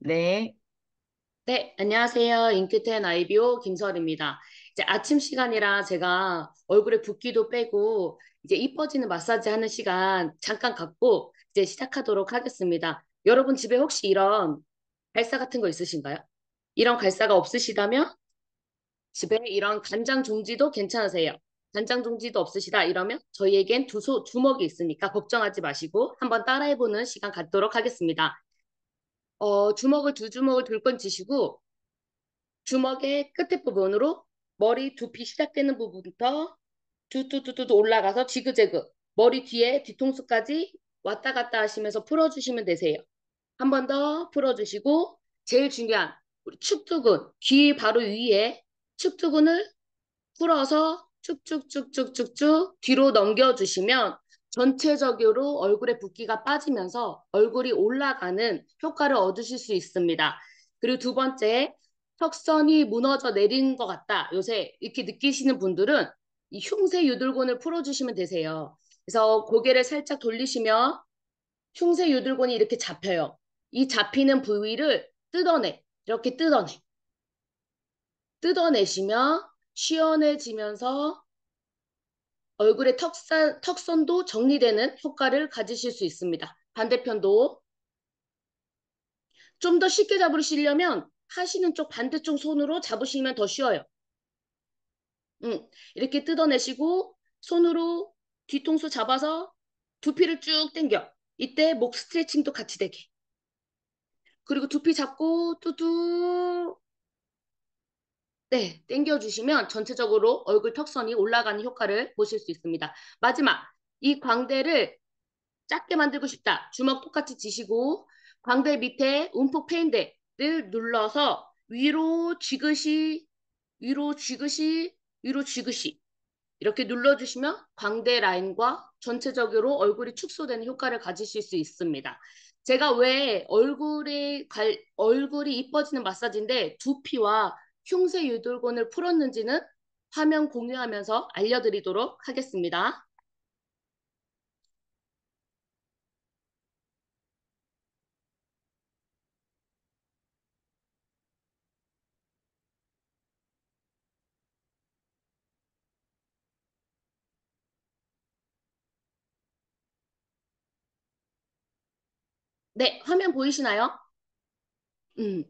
네, 네, 안녕하세요. 인큐텐 아이비오 김설입니다. 이제 아침 시간이라 제가 얼굴에 붓기도 빼고 이제 이뻐지는 마사지 하는 시간 잠깐 갖고 이제 시작하도록 하겠습니다. 여러분 집에 혹시 이런 갈사 같은 거 있으신가요? 이런 갈사가 없으시다면 집에 이런 간장 종지도 괜찮으세요. 간장 종지도 없으시다 이러면 저희에겐 주먹이 있으니까 걱정하지 마시고 한번 따라해보는 시간 갖도록 하겠습니다. 주먹을 두 주먹을 들건 쥐시고 주먹의 끝에 부분으로 머리 두피 시작되는 부분부터 뚜뚜뚜뚜 올라가서 지그재그 머리 뒤에 뒤통수까지 왔다 갔다 하시면서 풀어주시면 되세요. 한 번 더 풀어주시고 제일 중요한 우리 축두근 귀 바로 위에 축두근을 풀어서 쭉쭉쭉쭉쭉쭉 뒤로 넘겨주시면 전체적으로 얼굴에 붓기가 빠지면서 얼굴이 올라가는 효과를 얻으실 수 있습니다. 그리고 두 번째, 턱선이 무너져 내리는 것 같다. 요새 이렇게 느끼시는 분들은 이 흉쇄 유들곤을 풀어주시면 되세요. 그래서 고개를 살짝 돌리시면 흉쇄 유들곤이 이렇게 잡혀요. 이 잡히는 부위를 뜯어내. 이렇게 뜯어내. 뜯어내시면 시원해지면서 얼굴의 턱선도 정리되는 효과를 가지실 수 있습니다. 반대편도 좀 더 쉽게 잡으시려면 하시는 쪽 반대쪽 손으로 잡으시면 더 쉬워요. 이렇게 뜯어내시고 손으로 뒤통수 잡아서 두피를 쭉 당겨. 이때 목 스트레칭도 같이 되게. 그리고 두피 잡고 뚜뚜 네, 당겨주시면 전체적으로 얼굴 턱선이 올라가는 효과를 보실 수 있습니다. 마지막, 이 광대를 작게 만들고 싶다. 주먹 똑같이 쥐시고 광대 밑에 움푹 패인 데를 눌러서 위로 쥐듯이 위로 쥐듯이 위로 쥐듯이 이렇게 눌러주시면 광대 라인과 전체적으로 얼굴이 축소되는 효과를 가지실 수 있습니다. 제가 왜 얼굴이 이뻐지는 마사지인데 두피와 흉쇄 유돌곤을 풀었는지는 화면 공유하면서 알려드리도록 하겠습니다. 네, 화면 보이시나요? 음,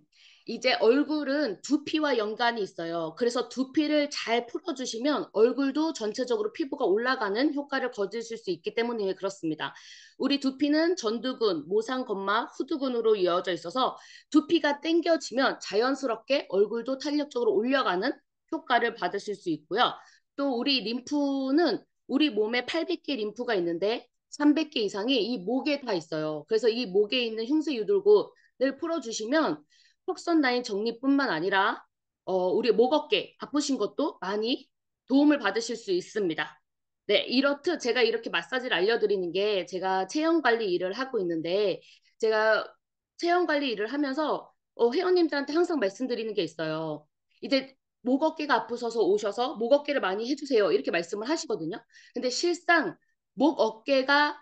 이제 얼굴은 두피와 연관이 있어요. 그래서 두피를 잘 풀어주시면 얼굴도 전체적으로 피부가 올라가는 효과를 거두실 수 있기 때문에 그렇습니다. 우리 두피는 전두근, 모상건막, 후두근으로 이어져 있어서 두피가 당겨지면 자연스럽게 얼굴도 탄력적으로 올려가는 효과를 받으실 수 있고요. 또 우리 림프는 우리 몸에 800개 림프가 있는데 300개 이상이 이 목에 다 있어요. 그래서 이 목에 있는 흉쇄 유돌근 을 풀어주시면 턱선 라인 정리뿐만 아니라 우리 목 어깨 아프신 것도 많이 도움을 받으실 수 있습니다. 네, 이렇듯 제가 이렇게 마사지를 알려드리는 게 제가 체형 관리 일을 하고 있는데 제가 체형 관리 일을 하면서 회원님들한테 항상 말씀드리는 게 있어요. 이제 목 어깨가 아프셔서 오셔서 목 어깨를 많이 해주세요. 이렇게 말씀을 하시거든요. 근데 실상 목 어깨가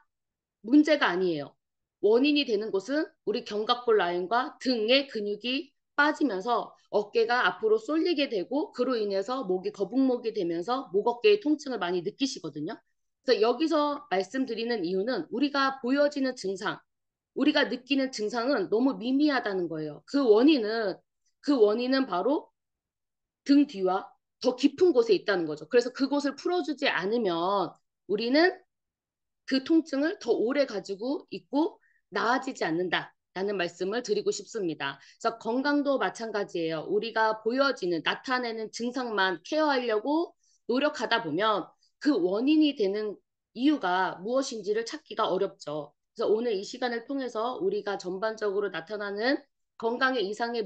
문제가 아니에요. 원인이 되는 곳은 우리 견갑골 라인과 등의 근육이 빠지면서 어깨가 앞으로 쏠리게 되고 그로 인해서 목이 거북목이 되면서 목 어깨의 통증을 많이 느끼시거든요. 그래서 여기서 말씀드리는 이유는 우리가 보여지는 증상, 우리가 느끼는 증상은 너무 미미하다는 거예요. 그 원인은 바로 등 뒤와 더 깊은 곳에 있다는 거죠. 그래서 그곳을 풀어주지 않으면 우리는 그 통증을 더 오래 가지고 있고 나아지지 않는다라는 말씀을 드리고 싶습니다. 그래서 건강도 마찬가지예요. 우리가 보여지는 나타내는 증상만 케어하려고 노력하다 보면 그 원인이 되는 이유가 무엇인지를 찾기가 어렵죠. 그래서 오늘 이 시간을 통해서 우리가 전반적으로 나타나는 건강의 이상의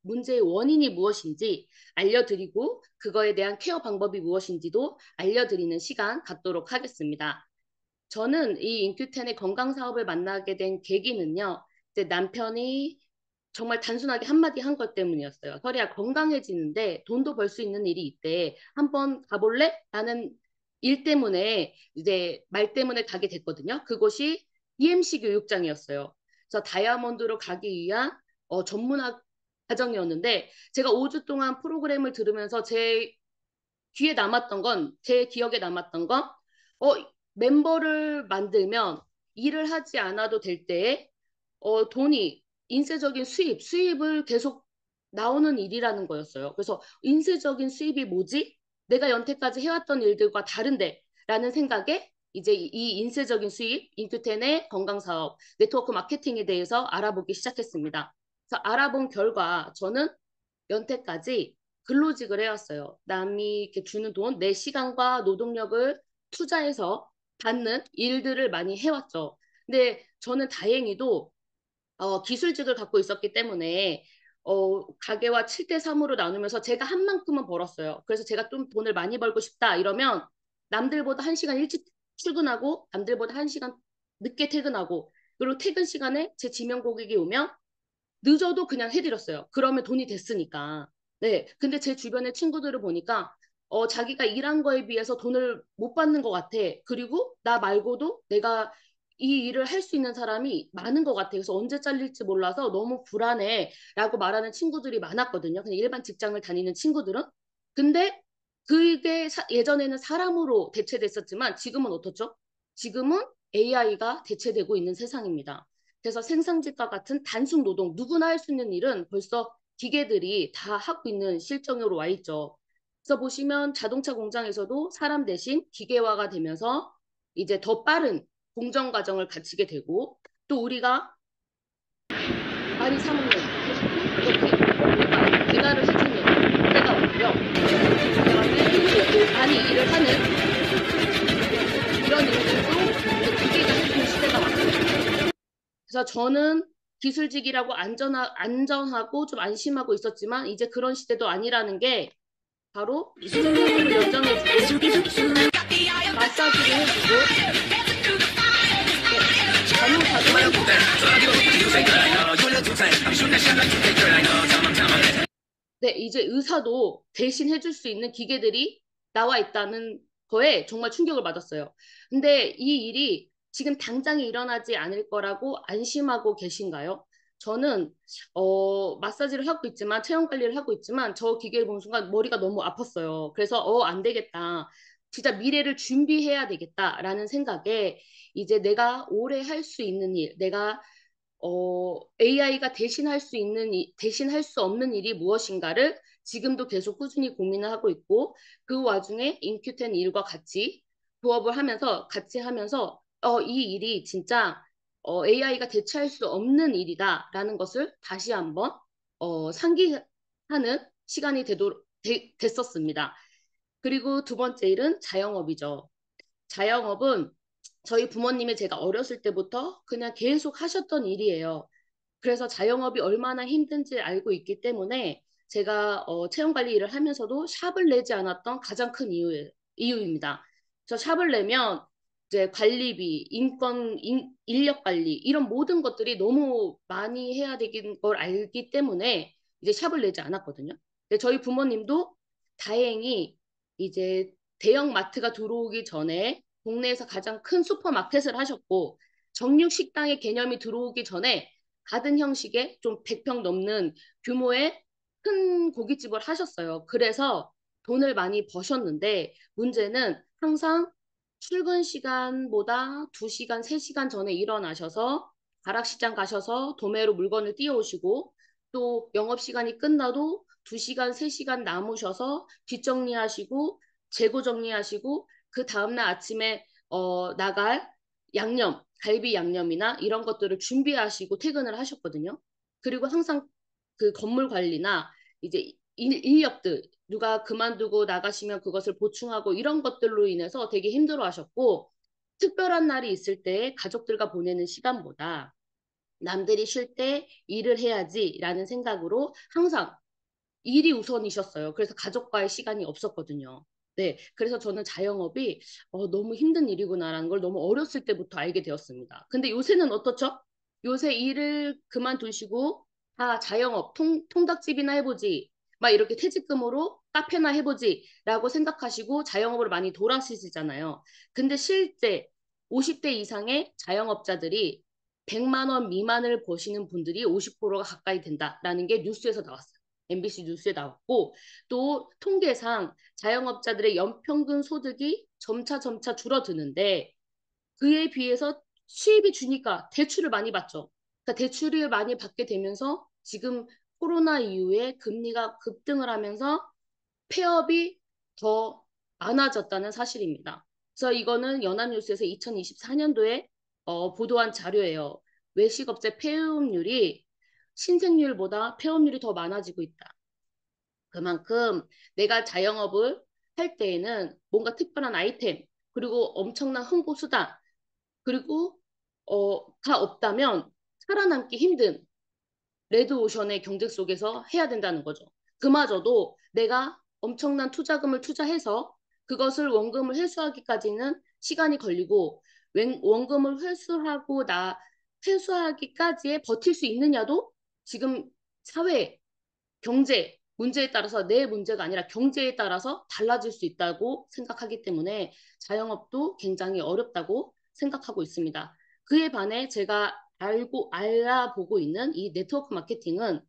문제의 원인이 무엇인지 알려드리고 그거에 대한 케어 방법이 무엇인지도 알려드리는 시간 갖도록 하겠습니다. 저는 이 인큐텐의 건강 사업을 만나게 된 계기는요. 이제 남편이 정말 단순하게 한마디 한 것 때문이었어요. 설이야 건강해지는데 돈도 벌 수 있는 일이 있대. 한번 가볼래? 라는 일 때문에 이제 말 때문에 가게 됐거든요. 그곳이 EMC 교육장이었어요. 그래서 다이아몬드로 가기 위한 전문학 과정이었는데 제가 5주 동안 프로그램을 들으면서 제 기억에 남았던 건 어, 멤버를 만들면 일을 하지 않아도 될 때에 돈이 인쇄적인 수입을 계속 나오는 일이라는 거였어요. 그래서 인쇄적인 수입이 뭐지? 내가 여태까지 해왔던 일들과 다른데 라는 생각에 이제 이 인쇄적인 수입, 인큐텐의 건강사업, 네트워크 마케팅에 대해서 알아보기 시작했습니다. 그래서 알아본 결과 저는 연태까지 근로직을 해왔어요. 남이 이렇게 주는 돈, 내 시간과 노동력을 투자해서 받는 일들을 많이 해왔죠. 근데 저는 다행히도 기술직을 갖고 있었기 때문에 가게와 7대 3으로 나누면서 제가 한 만큼은 벌었어요. 그래서 제가 좀 돈을 많이 벌고 싶다 이러면 남들보다 1시간 일찍 출근하고 남들보다 1시간 늦게 퇴근하고 그리고 퇴근 시간에 제 지명 고객이 오면 늦어도 그냥 해드렸어요. 그러면 돈이 됐으니까. 네. 근데 제 주변의 친구들을 보니까 자기가 일한 거에 비해서 돈을 못 받는 것 같아. 그리고 나 말고도 내가 이 일을 할 수 있는 사람이 많은 것 같아. 그래서 언제 잘릴지 몰라서 너무 불안해라고 말하는 친구들이 많았거든요. 그냥 일반 직장을 다니는 친구들은. 근데 그게 예전에는 사람으로 대체됐었지만 지금은 어떻죠? 지금은 AI가 대체되고 있는 세상입니다. 그래서 생산직과 같은 단순 노동, 누구나 할 수 있는 일은 벌써 기계들이 다 하고 있는 실정으로 와 있죠. 그래서 보시면 자동차 공장에서도 사람 대신 기계화가 되면서 이제 더 빠른 공정 과정을 갖추게 되고 또 우리가 많이 사 먹는 패스트푸드 이렇게 뭔가 배달을 해주는 때가 오고요. 그다음에 많이 일을 하는 이런 일들도 기계가 해주는 시대가 왔습니다. 그래서 저는 기술직이라고 안전하고 좀 안심하고 있었지만 이제 그런 시대도 아니라는 게 바로 생명력을 연장해주고 마사지를 해주고 간호사도 네, 이제 의사도 대신 해줄 수 있는 기계들이 나와 있다는 거에 정말 충격을 받았어요. 근데 이 일이 지금 당장에 일어나지 않을 거라고 안심하고 계신가요? 저는 마사지를 하고 있지만 체형 관리를 하고 있지만 저 기계를 보는 순간 머리가 너무 아팠어요. 그래서 안 되겠다. 진짜 미래를 준비해야 되겠다라는 생각에 이제 내가 오래 할 수 있는 일, 내가 AI가 대신할 수 있는, 대신할 수 없는 일이 무엇인가를 지금도 계속 꾸준히 고민을 하고 있고, 그 와중에 인큐텐 일과 같이 부업을 하면서, 같이 하면서, 이 일이 진짜 AI가 대체할 수 없는 일이다라는 것을 다시 한번 상기하는 시간이 됐었습니다. 그리고 두 번째 일은 자영업이죠. 자영업은 저희 부모님이 제가 어렸을 때부터 그냥 계속 하셨던 일이에요. 그래서 자영업이 얼마나 힘든지 알고 있기 때문에 제가 체형 관리 일을 하면서도 샵을 내지 않았던 가장 큰 이유입니다. 저 샵을 내면 이제 관리비, 인력 관리 이런 모든 것들이 너무 많이 해야 되는 걸 알기 때문에 이제 샵을 내지 않았거든요. 근데 저희 부모님도 다행히 이제 대형 마트가 들어오기 전에 동네에서 가장 큰 슈퍼마켓을 하셨고 정육 식당의 개념이 들어오기 전에 가든 형식의 좀 100평 넘는 규모의 큰 고깃집을 하셨어요. 그래서 돈을 많이 버셨는데 문제는 항상 출근 시간보다 2시간, 3시간 전에 일어나셔서 가락시장 가셔서 도매로 물건을 띄워오시고 또 영업시간이 끝나도 2시간, 3시간 남으셔서 뒷정리하시고 재고 정리하시고 그 다음날 아침에 나갈 양념, 갈비 양념이나 이런 것들을 준비하시고 퇴근을 하셨거든요. 그리고 항상 그 건물 관리나 이제 인력들 누가 그만두고 나가시면 그것을 보충하고 이런 것들로 인해서 되게 힘들어 하셨고 특별한 날이 있을 때 가족들과 보내는 시간보다 남들이 쉴 때 일을 해야지라는 생각으로 항상 일이 우선이셨어요. 그래서 가족과의 시간이 없었거든요. 네, 그래서 저는 자영업이 너무 힘든 일이구나라는 걸 너무 어렸을 때부터 알게 되었습니다. 근데 요새는 어떻죠? 요새 일을 그만두시고 자영업, 통닭집이나 해보지. 막 이렇게 퇴직금으로 카페나 해보지라고 생각하시고 자영업을 많이 돌아서시잖아요. 근데 실제 50대 이상의 자영업자들이 100만 원 미만을 버시는 분들이 50%가 가까이 된다라는 게 뉴스에서 나왔어요. MBC 뉴스에 나왔고 또 통계상 자영업자들의 연평균 소득이 점차 줄어드는데 그에 비해서 수입이 주니까 대출을 많이 받죠. 그러니까 대출을 많이 받게 되면서 지금 코로나 이후에 금리가 급등을 하면서 폐업이 더 많아졌다는 사실입니다. 그래서 이거는 연합뉴스에서 2024년도에 보도한 자료예요. 외식업체 폐업률이 신생률보다 폐업률이 더 많아지고 있다. 그만큼 내가 자영업을 할 때에는 뭔가 특별한 아이템, 그리고 엄청난 홍보 수단, 그리고 가 없다면 살아남기 힘든 레드오션의 경쟁 속에서 해야 된다는 거죠. 그마저도 내가 엄청난 투자금을 투자해서 그것을 원금을 회수하기까지는 시간이 걸리고 원금을 회수하기까지에 버틸 수 있느냐도 지금 사회 경제 문제에 따라서 내 문제가 아니라 경제에 따라서 달라질 수 있다고 생각하기 때문에 자영업도 굉장히 어렵다고 생각하고 있습니다. 그에 반해 제가 알아보고 있는 이 네트워크 마케팅은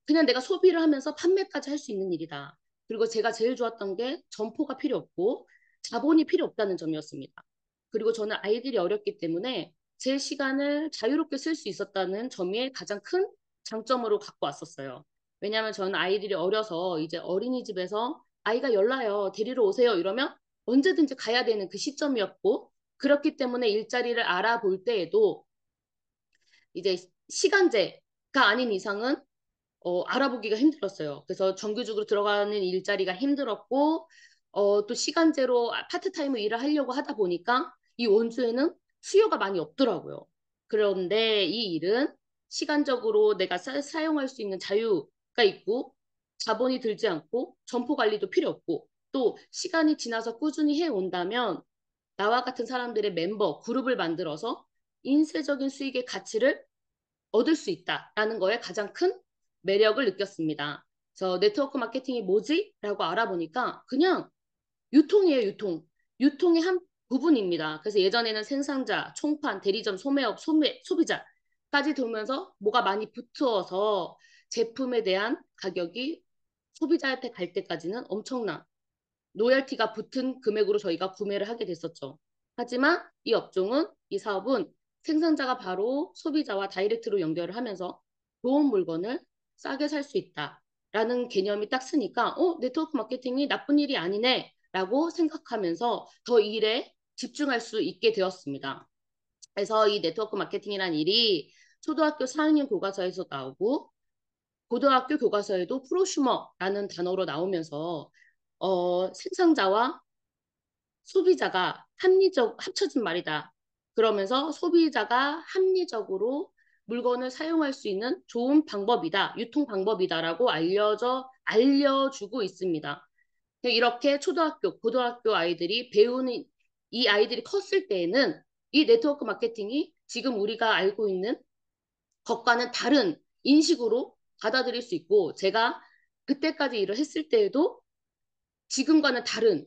그냥 내가 소비를 하면서 판매까지 할 수 있는 일이다. 그리고 제가 제일 좋았던 게 점포가 필요 없고 자본이 필요 없다는 점이었습니다. 그리고 저는 아이들이 어렸기 때문에 제 시간을 자유롭게 쓸 수 있었다는 점이 가장 큰 장점으로 갖고 왔었어요. 왜냐하면 저는 아이들이 어려서 이제 어린이집에서 아이가 열나요. 데리러 오세요. 이러면 언제든지 가야 되는 그 시점이었고 그렇기 때문에 일자리를 알아볼 때에도 이제 시간제가 아닌 이상은 알아보기가 힘들었어요. 그래서 정규직으로 들어가는 일자리가 힘들었고, 또 시간제로 파트타임으로 일을 하려고 하다 보니까 이 원주에는 수요가 많이 없더라고요. 그런데 이 일은 시간적으로 내가 사용할 수 있는 자유가 있고, 자본이 들지 않고, 점포 관리도 필요 없고, 또 시간이 지나서 꾸준히 해온다면 나와 같은 사람들의 멤버, 그룹을 만들어서 인쇄적인 수익의 가치를 얻을 수 있다라는 거에 가장 큰 매력을 느꼈습니다. 그래서 네트워크 마케팅이 뭐지? 라고 알아보니까 그냥 유통이에요, 유통. 유통의 한 부분입니다. 그래서 예전에는 생산자, 총판, 대리점, 소매업, 소비자까지 돌면서 뭐가 많이 붙어서 제품에 대한 가격이 소비자한테 갈 때까지는 엄청난 로열티가 붙은 금액으로 저희가 구매를 하게 됐었죠. 하지만 이 업종은, 이 사업은 생산자가 바로 소비자와 다이렉트로 연결을 하면서 좋은 물건을 싸게 살 수 있다라는 개념이 딱 쓰니까 네트워크 마케팅이 나쁜 일이 아니네 라고 생각하면서 더 일에 집중할 수 있게 되었습니다. 그래서 이 네트워크 마케팅이란 일이 초등학교 4학년 교과서에서 나오고 고등학교 교과서에도 프로슈머라는 단어로 나오면서 생산자와 소비자가 합쳐진 말이다. 그러면서 소비자가 합리적으로 물건을 사용할 수 있는 좋은 방법이다. 유통 방법이다라고 알려주고 있습니다. 이렇게 초등학교, 고등학교 아이들이 배우는 이 아이들이 컸을 때에는 이 네트워크 마케팅이 지금 우리가 알고 있는 것과는 다른 인식으로 받아들일 수 있고 제가 그때까지 일을 했을 때에도 지금과는 다른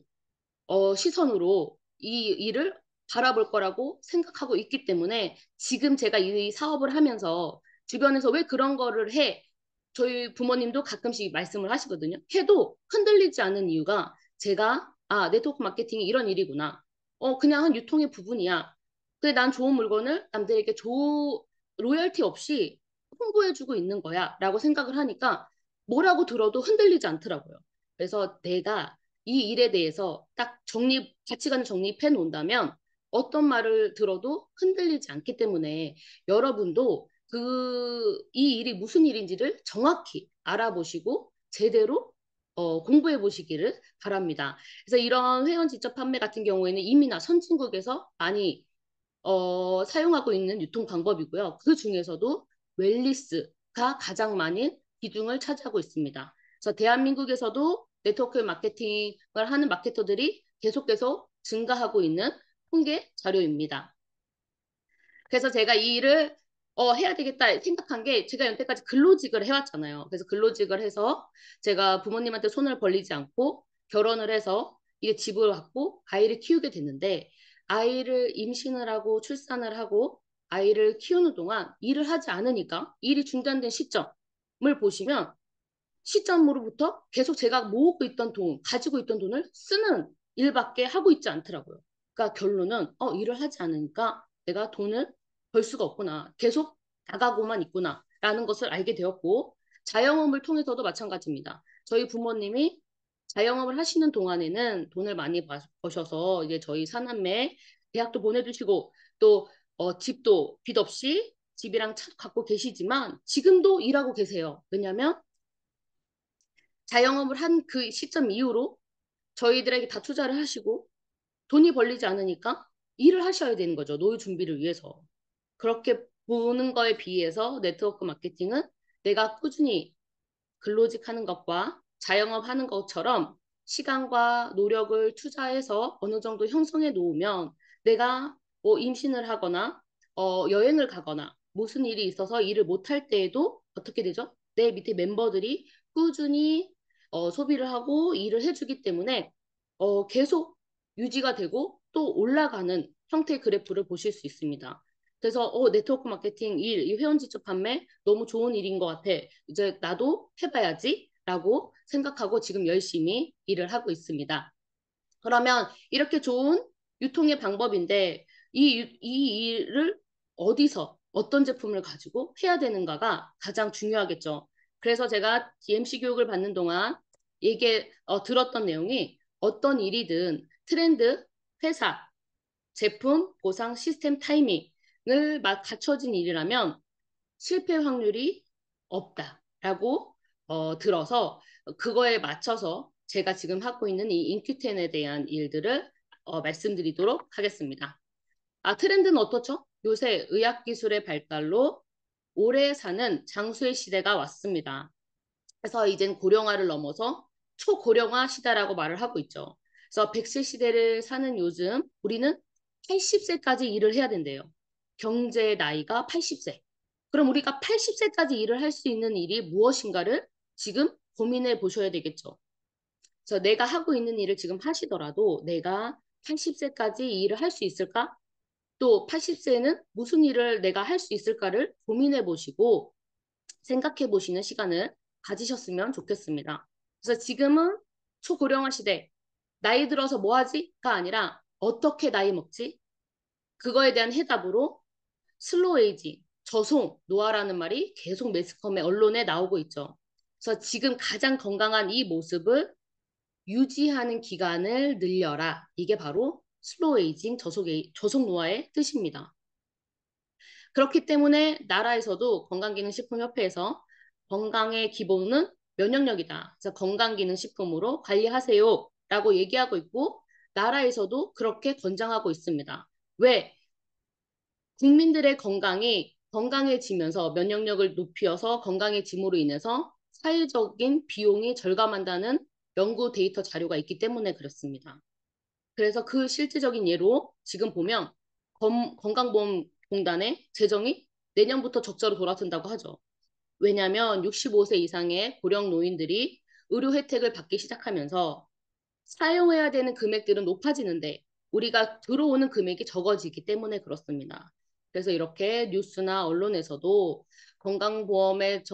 시선으로 이 일을 바라볼 거라고 생각하고 있기 때문에 지금 제가 이 사업을 하면서 주변에서 왜 그런 거를 해? 저희 부모님도 가끔씩 말씀을 하시거든요. 해도 흔들리지 않는 이유가 제가 네트워크 마케팅이 이런 일이구나. 그냥 한 유통의 부분이야. 근데 난 좋은 물건을 남들에게 로열티 없이 홍보해주고 있는 거야 라고 생각을 하니까 뭐라고 들어도 흔들리지 않더라고요. 그래서 내가 이 일에 대해서 딱 가치관을 정립해 놓는다면 어떤 말을 들어도 흔들리지 않기 때문에 여러분도 이 일이 무슨 일인지를 정확히 알아보시고 제대로 공부해 보시기를 바랍니다. 그래서 이런 회원 직접 판매 같은 경우에는 이미나 선진국에서 많이 사용하고 있는 유통 방법이고요. 그 중에서도 웰리스가 가장 많은 비중을 차지하고 있습니다. 그래서 대한민국에서도 네트워크 마케팅을 하는 마케터들이 계속 증가하고 있는 통계 자료입니다. 그래서 제가 이 일을 해야 되겠다 생각한 게 제가 여태까지 근로직을 해왔잖아요. 그래서 근로직을 해서 제가 부모님한테 손을 벌리지 않고 결혼을 해서 이게 집을 갖고 아이를 키우게 됐는데 아이를 임신을 하고 출산을 하고 아이를 키우는 동안 일을 하지 않으니까 일이 중단된 시점을 보시면 시점으로부터 계속 제가 모으고 있던 돈, 가지고 있던 돈을 쓰는 일밖에 하고 있지 않더라고요. 그러니까 결론은 일을 하지 않으니까 내가 돈을 벌 수가 없구나. 계속 나가고만 있구나. 라는 것을 알게 되었고 자영업을 통해서도 마찬가지입니다. 저희 부모님이 자영업을 하시는 동안에는 돈을 많이 버셔서 이제 저희 사남매 대학도 보내주시고 또 집도 빚 없이 집이랑 차 갖고 계시지만 지금도 일하고 계세요. 왜냐하면 자영업을 한 그 시점 이후로 저희들에게 다 투자를 하시고 돈이 벌리지 않으니까 일을 하셔야 되는 거죠. 노후 준비를 위해서. 그렇게 보는 거에 비해서 네트워크 마케팅은 내가 꾸준히 근로직 하는 것과 자영업 하는 것처럼 시간과 노력을 투자해서 어느 정도 형성해 놓으면 내가 뭐 임신을 하거나 여행을 가거나 무슨 일이 있어서 일을 못할 때에도 어떻게 되죠? 내 밑에 멤버들이 꾸준히 소비를 하고 일을 해주기 때문에 계속 유지가 되고 또 올라가는 형태의 그래프를 보실 수 있습니다. 그래서 네트워크 마케팅 일, 이 회원 지출 판매 너무 좋은 일인 것 같아. 이제 나도 해봐야지 라고 생각하고 지금 열심히 일을 하고 있습니다. 그러면 이렇게 좋은 유통의 방법인데 이 일을 어디서 어떤 제품을 가지고 해야 되는가가 가장 중요하겠죠. 그래서 제가 DMC 교육을 받는 동안 들었던 내용이 어떤 일이든 트렌드, 회사, 제품, 보상, 시스템, 타이밍을 갖춰진 일이라면 실패 확률이 없다라고 들어서 그거에 맞춰서 제가 지금 하고 있는 이 인큐텐에 대한 일들을 말씀드리도록 하겠습니다. 트렌드는 어떻죠? 요새 의학기술의 발달로 오래 사는 장수의 시대가 왔습니다. 그래서 이젠 고령화를 넘어서 초고령화 시대라고 말을 하고 있죠. 그래서 100세 시대를 사는 요즘 우리는 80세까지 일을 해야 된대요. 경제의 나이가 80세. 그럼 우리가 80세까지 일을 할 수 있는 일이 무엇인가를 지금 고민해 보셔야 되겠죠. 그래서 내가 하고 있는 일을 지금 하시더라도 내가 80세까지 일을 할 수 있을까? 또 80세는 무슨 일을 내가 할 수 있을까를 고민해 보시고 생각해 보시는 시간을 가지셨으면 좋겠습니다. 그래서 지금은 초고령화 시대, 나이 들어서 뭐 하지?가 아니라 어떻게 나이 먹지? 그거에 대한 해답으로 슬로우 에이징, 저속 노화라는 말이 계속 매스컴에 언론에 나오고 있죠. 그래서 지금 가장 건강한 이 모습을 유지하는 기간을 늘려라. 이게 바로 슬로우 에이징, 저속 노화의 뜻입니다. 그렇기 때문에 나라에서도 건강기능식품협회에서 건강의 기본은 면역력이다. 그래서 건강기능식품으로 관리하세요. 라고 얘기하고 있고 나라에서도 그렇게 권장하고 있습니다. 왜? 국민들의 건강이 건강해지면서 면역력을 높여서 건강해짐으로 인해서 사회적인 비용이 절감한다는 연구 데이터 자료가 있기 때문에 그렇습니다. 그래서 그 실질적인 예로 지금 보면 건강보험공단의 재정이 내년부터 적자로 돌아선다고 하죠. 왜냐하면 65세 이상의 고령 노인들이 의료 혜택을 받기 시작하면서 사용해야 되는 금액들은 높아지는데 우리가 들어오는 금액이 적어지기 때문에 그렇습니다. 그래서 이렇게 뉴스나 언론에서도 건강보험의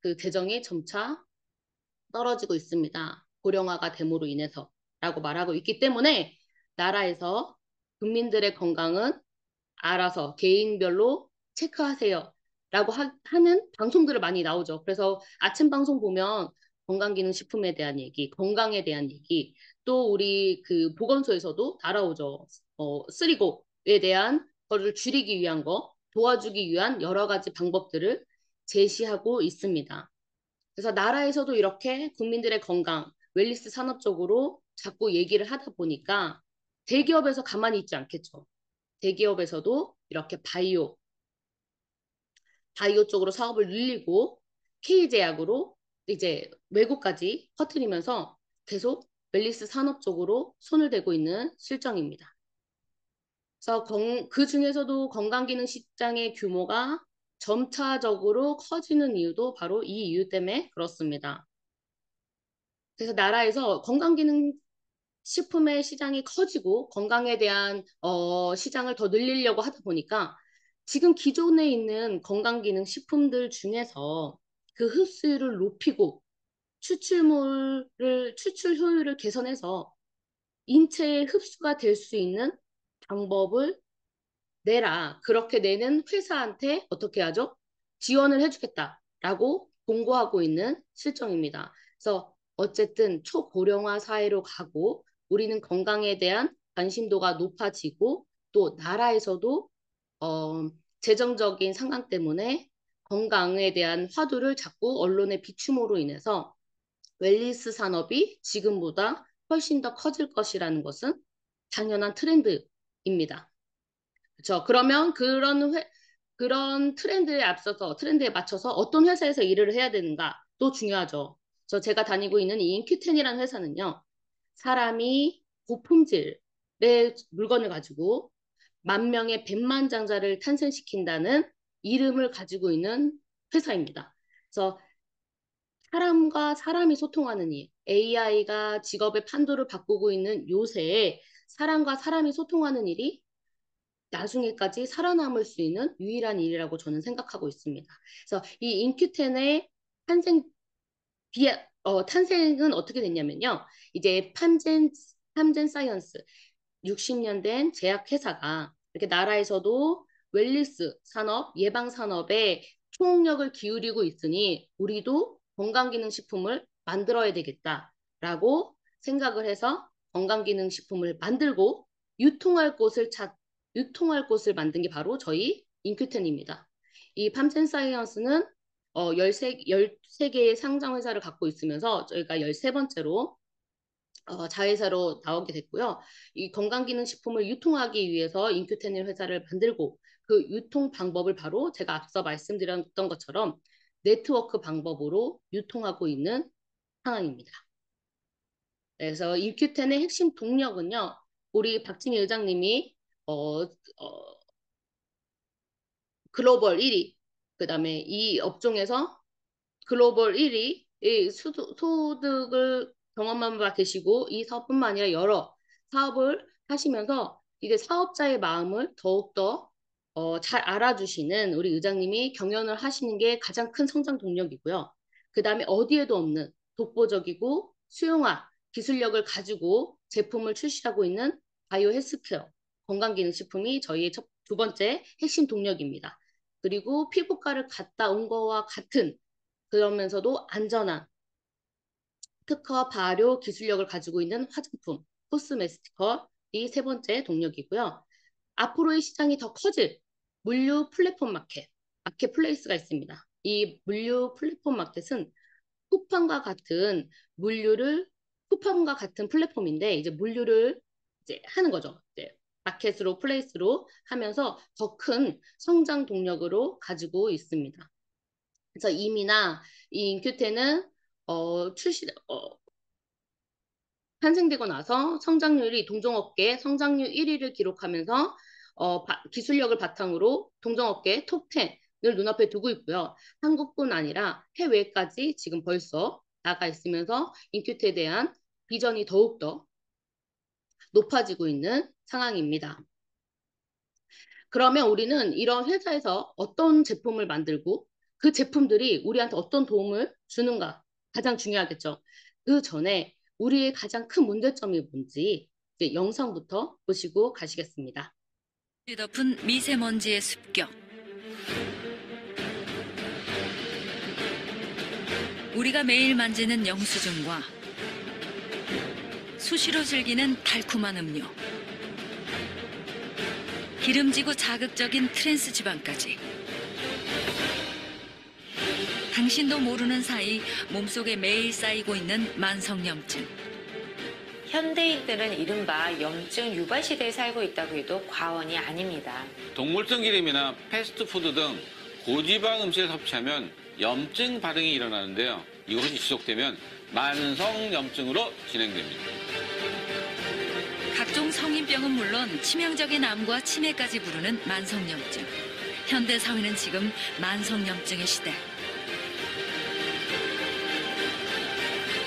그 재정이 점차 떨어지고 있습니다. 고령화가 됨으로 인해서 라고 말하고 있기 때문에 나라에서 국민들의 건강은 알아서 개인별로 체크하세요. 라고 하는 방송들을 많이 나오죠. 그래서 아침 방송 보면 건강기능식품에 대한 얘기, 건강에 대한 얘기, 또 우리 그 보건소에서도 날아오죠. 쓰리고에 대한 거를 줄이기 위한 거, 도와주기 위한 여러 가지 방법들을 제시하고 있습니다. 그래서 나라에서도 이렇게 국민들의 건강, 웰니스 산업 쪽으로 자꾸 얘기를 하다 보니까 대기업에서 가만히 있지 않겠죠. 대기업에서도 이렇게 바이오 쪽으로 사업을 늘리고 K제약으로 이제 외국까지 퍼뜨리면서 계속 웰니스 산업 쪽으로 손을 대고 있는 실정입니다. 그래서 그 중에서도 건강기능 시장의 규모가 점차적으로 커지는 이유도 바로 이 이유 때문에 그렇습니다. 그래서 나라에서 건강기능 식품의 시장이 커지고 건강에 대한 시장을 더 늘리려고 하다 보니까 지금 기존에 있는 건강기능식품들 중에서 그 흡수율을 높이고 추출 효율을 개선해서 인체에 흡수가 될 수 있는 방법을 내라. 그렇게 내는 회사한테 어떻게 하죠? 지원을 해주겠다라고 공고하고 있는 실정입니다. 그래서 어쨌든 초고령화 사회로 가고 우리는 건강에 대한 관심도가 높아지고 또 나라에서도 어, 재정적인 상황 때문에 건강에 대한 화두를 자꾸 언론의 비추모로 인해서 웰니스 산업이 지금보다 훨씬 더 커질 것이라는 것은 당연한 트렌드입니다. 그렇죠. 그러면 그런 트렌드에 맞춰서 어떤 회사에서 일을 해야 되는가도 중요하죠. 제가 다니고 있는 이 인큐텐이라는 회사는요. 사람이 고품질의 물건을 가지고 만 명의 백만장자를 탄생시킨다는 이름을 가지고 있는 회사입니다. 그래서 사람과 사람이 소통하는 일, AI가 직업의 판도를 바꾸고 있는 요새에 사람과 사람이 소통하는 일이 나중에까지 살아남을 수 있는 유일한 일이라고 저는 생각하고 있습니다. 그래서 이 인큐텐의 탄생, 탄생은 어떻게 됐냐면요. 이제 팜젠 사이언스, 60년 된 제약회사가 이렇게 나라에서도 웰니스 산업, 예방 산업에 총력을 기울이고 있으니 우리도 건강기능식품을 만들어야 되겠다라고 생각을 해서 건강기능식품을 만들고 유통할 곳을 유통할 곳을 만든 게 바로 저희 인큐텐입니다. 이 팜젠 사이언스는 13개의 상장회사를 갖고 있으면서 저희가 13번째로 자회사로 나오게 됐고요. 이 건강기능식품을 유통하기 위해서 인큐텐일 회사를 만들고 그 유통 방법을 바로 제가 앞서 말씀드렸던 것처럼 네트워크 방법으로 유통하고 있는 상황입니다. 그래서 인큐텐의 핵심 동력은요. 우리 박진희 의장님이 글로벌 1위, 그다음에 이 업종에서 글로벌 1위 소득을 경험한 바 계시고 이 사업뿐만 아니라 여러 사업을 하시면서 이제 사업자의 마음을 더욱더 잘 알아주시는 우리 의장님이 경영을 하시는 게 가장 큰 성장 동력이고요. 그 다음에 어디에도 없는 독보적이고 수용화 기술력을 가지고 제품을 출시하고 있는 바이오 헬스케어 건강기능식품이 저희의 두 번째 핵심 동력입니다. 그리고 피부과를 갔다 온 거와 같은 그러면서도 안전한 특허 발효 기술력을 가지고 있는 화장품 코스메티컬이 세 번째 동력이고요. 앞으로의 시장이 더 커질 물류 플랫폼 마켓플레이스가 있습니다. 이 물류 플랫폼 마켓은 쿠팡과 같은 물류를 쿠팡과 같은 플랫폼인데 이제 물류를 이제 하는 거죠. 이제 마켓으로 플레이스로 하면서 더 큰 성장 동력으로 가지고 있습니다. 그래서 이미나 이 인큐테는 어, 출시 어, 탄생되고 나서 성장률이 동종업계 성장률 1위를 기록하면서 기술력을 바탕으로 동종업계 톱10을 눈앞에 두고 있고요. 한국뿐 아니라 해외까지 지금 벌써 나가 있으면서 인큐테에 대한 비전이 더욱더 높아지고 있는 상황입니다. 그러면 우리는 이런 회사에서 어떤 제품을 만들고 그 제품들이 우리한테 어떤 도움을 주는가 가장 중요하겠죠. 그 전에 우리의 가장 큰 문제점이 뭔지 이제 영상부터 보시고 가시겠습니다. 덮은 미세먼지의 습격. 우리가 매일 만지는 영수증과 수시로 즐기는 달콤한 음료. 기름지고 자극적인 트랜스 지방까지. 당신도 모르는 사이 몸속에 매일 쌓이고 있는 만성염증. 현대인들은 이른바 염증 유발 시대에 살고 있다고 해도 과언이 아닙니다. 동물성 기름이나 패스트푸드 등 고지방 음식을 섭취하면 염증 반응이 일어나는데요. 이것이 지속되면 만성염증으로 진행됩니다. 각종 성인병은 물론 치명적인 암과 치매까지 부르는 만성염증. 현대 사회는 지금 만성염증의 시대.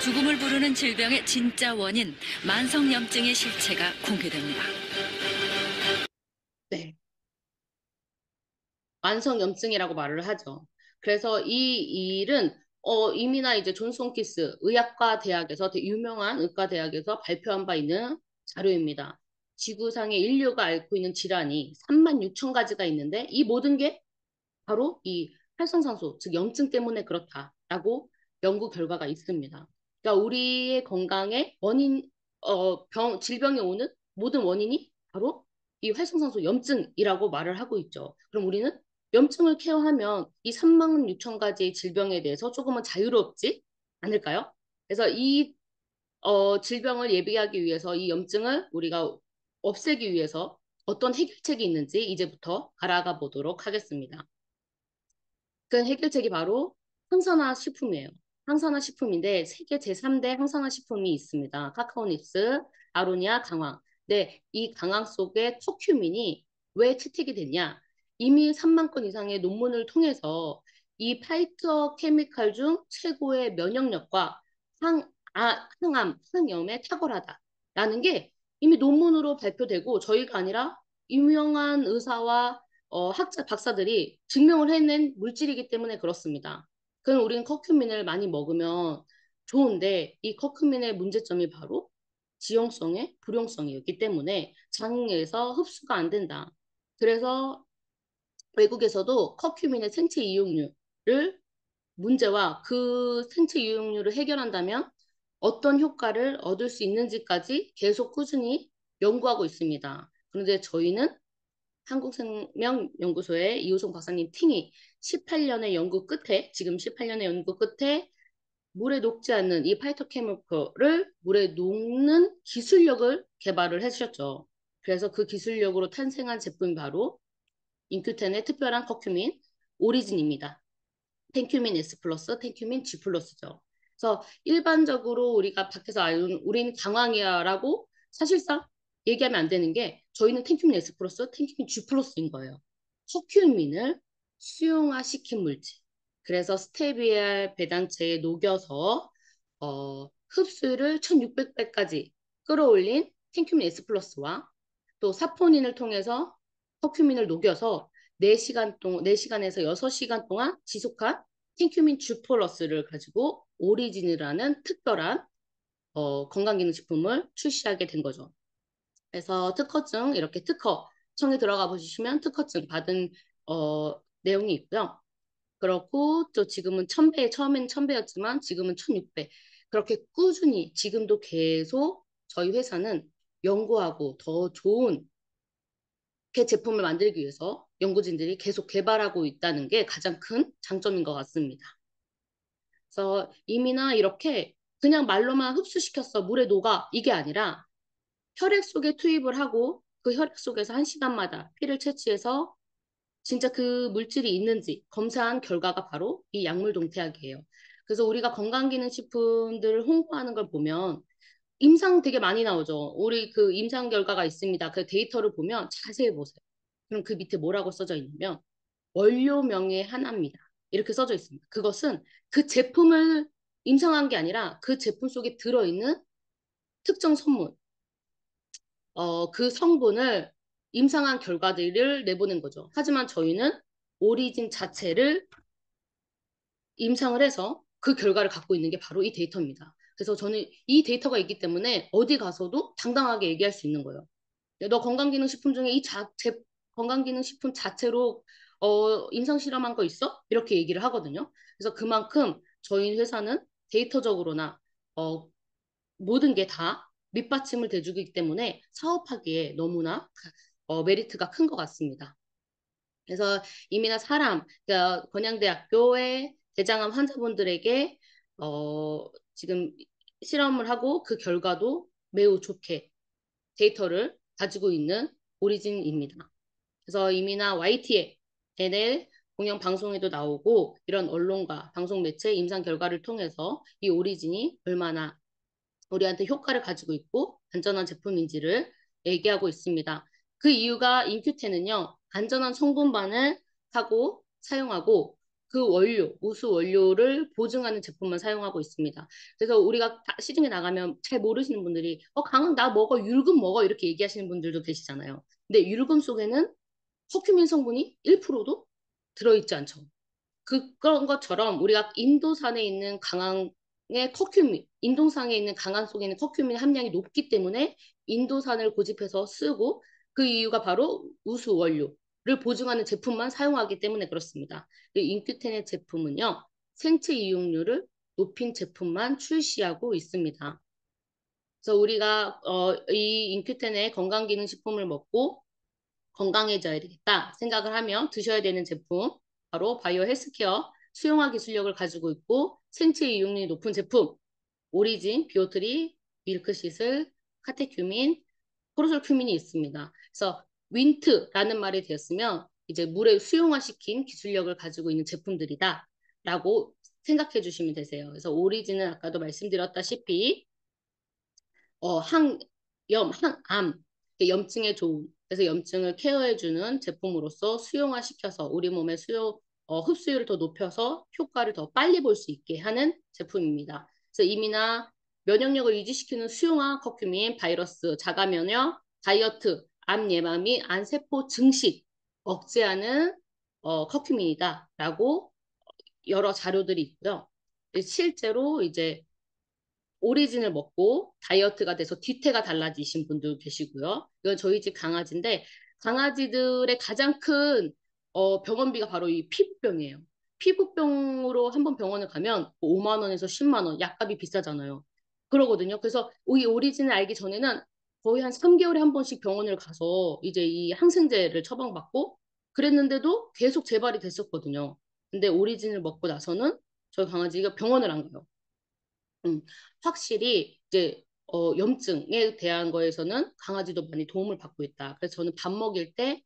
죽음을 부르는 질병의 진짜 원인, 만성염증의 실체가 공개됩니다. 네. 만성염증이라고 말을 하죠. 그래서 이 일은 이미나 이제 존스 홉킨스 의학과 대학에서 되게 유명한 의과 대학에서 발표한 바 있는 자료입니다. 지구상의 인류가 앓고 있는 질환이 3만 6천 가지가 있는데 이 모든 게 바로 이 활성산소, 즉 염증 때문에 그렇다라고 연구 결과가 있습니다. 그러니까 우리의 건강의 원인, 질병이 오는 모든 원인이 바로 이 활성산소 염증이라고 말을 하고 있죠. 그럼 우리는 염증을 케어하면 이 3만 6천 가지의 질병에 대해서 조금은 자유롭지 않을까요? 그래서 이 질병을 예비하기 위해서 이 염증을 우리가 없애기 위해서 어떤 해결책이 있는지 이제부터 알아가 보도록 하겠습니다. 그 해결책이 바로 항산화 식품이에요. 항산화 식품인데 세계 제3대 항산화 식품이 있습니다. 카카오닙스, 아로니아, 강황. 네, 이 강황 속에 커큐민이 왜 채택이 됐냐? 이미 3만 건 이상의 논문을 통해서 이 파이터 케미칼 중 최고의 면역력과 항암, 항염에 탁월하다라는 게 이미 논문으로 발표되고 저희가 아니라 유명한 의사와 학자, 박사들이 증명을 해낸 물질이기 때문에 그렇습니다. 그럼 우리는 커큐민을 많이 먹으면 좋은데 이 커큐민의 문제점이 바로 지용성의 불용성이었기 때문에 장에서 흡수가 안 된다. 그래서 외국에서도 커큐민의 생체 이용률을 문제와 그 생체 이용률을 해결한다면 어떤 효과를 얻을 수 있는지까지 계속 꾸준히 연구하고 있습니다. 그런데 저희는 한국생명연구소의 이호성 박사님 팀이 18년의 연구 끝에, 지금 18년의 연구 끝에 물에 녹지 않는 이 파이토케미컬을 물에 녹는 기술력을 개발을 해주셨죠. 그래서 그 기술력으로 탄생한 제품이 바로 인큐텐의 특별한 커큐민 오리진입니다. 텐큐민 S 플러스, 텐큐민 G 플러스죠. 그래서 일반적으로 우리가 밖에서 알는 우리는 강황이야라고 사실상 얘기하면 안 되는 게 저희는 텐큐민 S 플러스, 텐큐민 G 플러스인 거예요. 커큐민을 수용화시킨 물질. 그래서 스테비알 배당체에 녹여서 흡수를 1600배까지 끌어올린 텐큐민 S 플러스와 또 사포닌을 통해서 커큐민을 녹여서 4시간에서 6시간 동안 지속한 텐큐민 주폴러스를 가지고 오리진이라는 특별한 건강기능식품을 출시하게 된 거죠. 그래서 특허증 이렇게 특허청에 들어가 보시면 특허증 받은 내용이 있고요. 그렇고 또 지금은 1000배, 처음엔 1000배였지만 지금은 1600. 그렇게 꾸준히 지금도 계속 저희 회사는 연구하고 더 좋은 제품을 만들기 위해서 연구진들이 계속 개발하고 있다는 게 가장 큰 장점인 것 같습니다. 그래서 이미나 이렇게 그냥 말로만 흡수시켰어, 물에 녹아, 이게 아니라 혈액 속에 투입을 하고 그 혈액 속에서 1시간마다 피를 채취해서 진짜 그 물질이 있는지 검사한 결과가 바로 이 약물 동태약이에요. 그래서 우리가 건강기능식품들을 홍보하는 걸 보면 임상 되게 많이 나오죠. 우리 그 임상 결과가 있습니다. 그 데이터를 보면 자세히 보세요. 그럼 그 밑에 뭐라고 써져 있냐면 원료명의 하나입니다. 이렇게 써져 있습니다. 그것은 그 제품을 임상한 게 아니라 그 제품 속에 들어있는 특정 성분, 그 성분을 임상한 결과들을 내보낸 거죠. 하지만 저희는 오리진 자체를 임상을 해서 그 결과를 갖고 있는 게 바로 이 데이터입니다. 그래서 저는 이 데이터가 있기 때문에 어디 가서도 당당하게 얘기할 수 있는 거예요. 너 건강기능식품 중에 건강기능식품 자체로 임상 실험한 거 있어? 이렇게 얘기를 하거든요. 그래서 그만큼 저희 회사는 데이터적으로나 모든 게 다 밑받침을 대주기 때문에 사업하기에 너무나 메리트가 큰 것 같습니다. 그래서 이미나 그러니까 건양대학교의 대장암 환자분들에게 지금 실험을 하고 그 결과도 매우 좋게 데이터를 가지고 있는 오리진입니다. 그래서 이미나 YTN, NL 공영 방송에도 나오고 이런 언론과 방송 매체 임상 결과를 통해서 이 오리진이 얼마나 우리한테 효과를 가지고 있고 안전한 제품인지를 얘기하고 있습니다. 그 이유가 인큐텐은요, 안전한 성분반을 하고 사용하고 그 우수 원료를 보증하는 제품만 사용하고 있습니다. 그래서 우리가 시중에 나가면 잘 모르시는 분들이 강은 나 먹어, 율금 먹어 이렇게 얘기하시는 분들도 계시잖아요. 근데 율금 속에는 커큐민 성분이 1%도 들어있지 않죠. 그런 것처럼 우리가 인도산에 있는 강황의 커큐민, 인도산에 있는 강황 속에 있는 커큐민 함량이 높기 때문에 인도산을 고집해서 쓰고 그 이유가 바로 우수 원료를 보증하는 제품만 사용하기 때문에 그렇습니다. 인큐텐의 제품은요, 생체 이용률을 높인 제품만 출시하고 있습니다. 그래서 우리가 이 인큐텐의 건강기능식품을 먹고 건강해져야 되겠다 생각을 하면 드셔야 되는 제품 바로 바이오 헬스케어 수용화 기술력을 가지고 있고 생체 이용률이 높은 제품 오리진, 비오트리, 밀크시슬, 카테큐민, 포르솔큐민이 있습니다. 그래서 윈트라는 말이 되었으면 이제 물에 수용화시킨 기술력을 가지고 있는 제품들이다 라고 생각해 주시면 되세요. 그래서 오리진은 아까도 말씀드렸다시피 항암, 염증에 좋은, 그래서 염증을 케어해주는 제품으로서 수용화시켜서 우리 몸의 흡수율을 더 높여서 효과를 더 빨리 볼 수 있게 하는 제품입니다. 그래서 이미나 면역력을 유지시키는 수용화 커큐민, 바이러스, 자가 면역, 다이어트, 암 예방 및 암세포 증식 억제하는 커큐민이다라고 여러 자료들이 있고요. 실제로 이제 오리진을 먹고 다이어트가 돼서 뒤태가 달라지신 분들 계시고요. 이건 저희 집 강아지인데 강아지들의 가장 큰 병원비가 바로 이 피부병이에요. 피부병으로 한번 병원을 가면 5만 원에서 10만 원, 약값이 비싸잖아요. 그러거든요. 그래서 이 오리진을 알기 전에는 거의 한 3개월에 한 번씩 병원을 가서 이제 이 항생제를 처방받고 그랬는데도 계속 재발이 됐었거든요. 근데 오리진을 먹고 나서는 저희 강아지가 병원을 안 가요. 확실히 이제 염증에 대한 거에서는 강아지도 많이 도움을 받고 있다. 그래서 저는 밥 먹일 때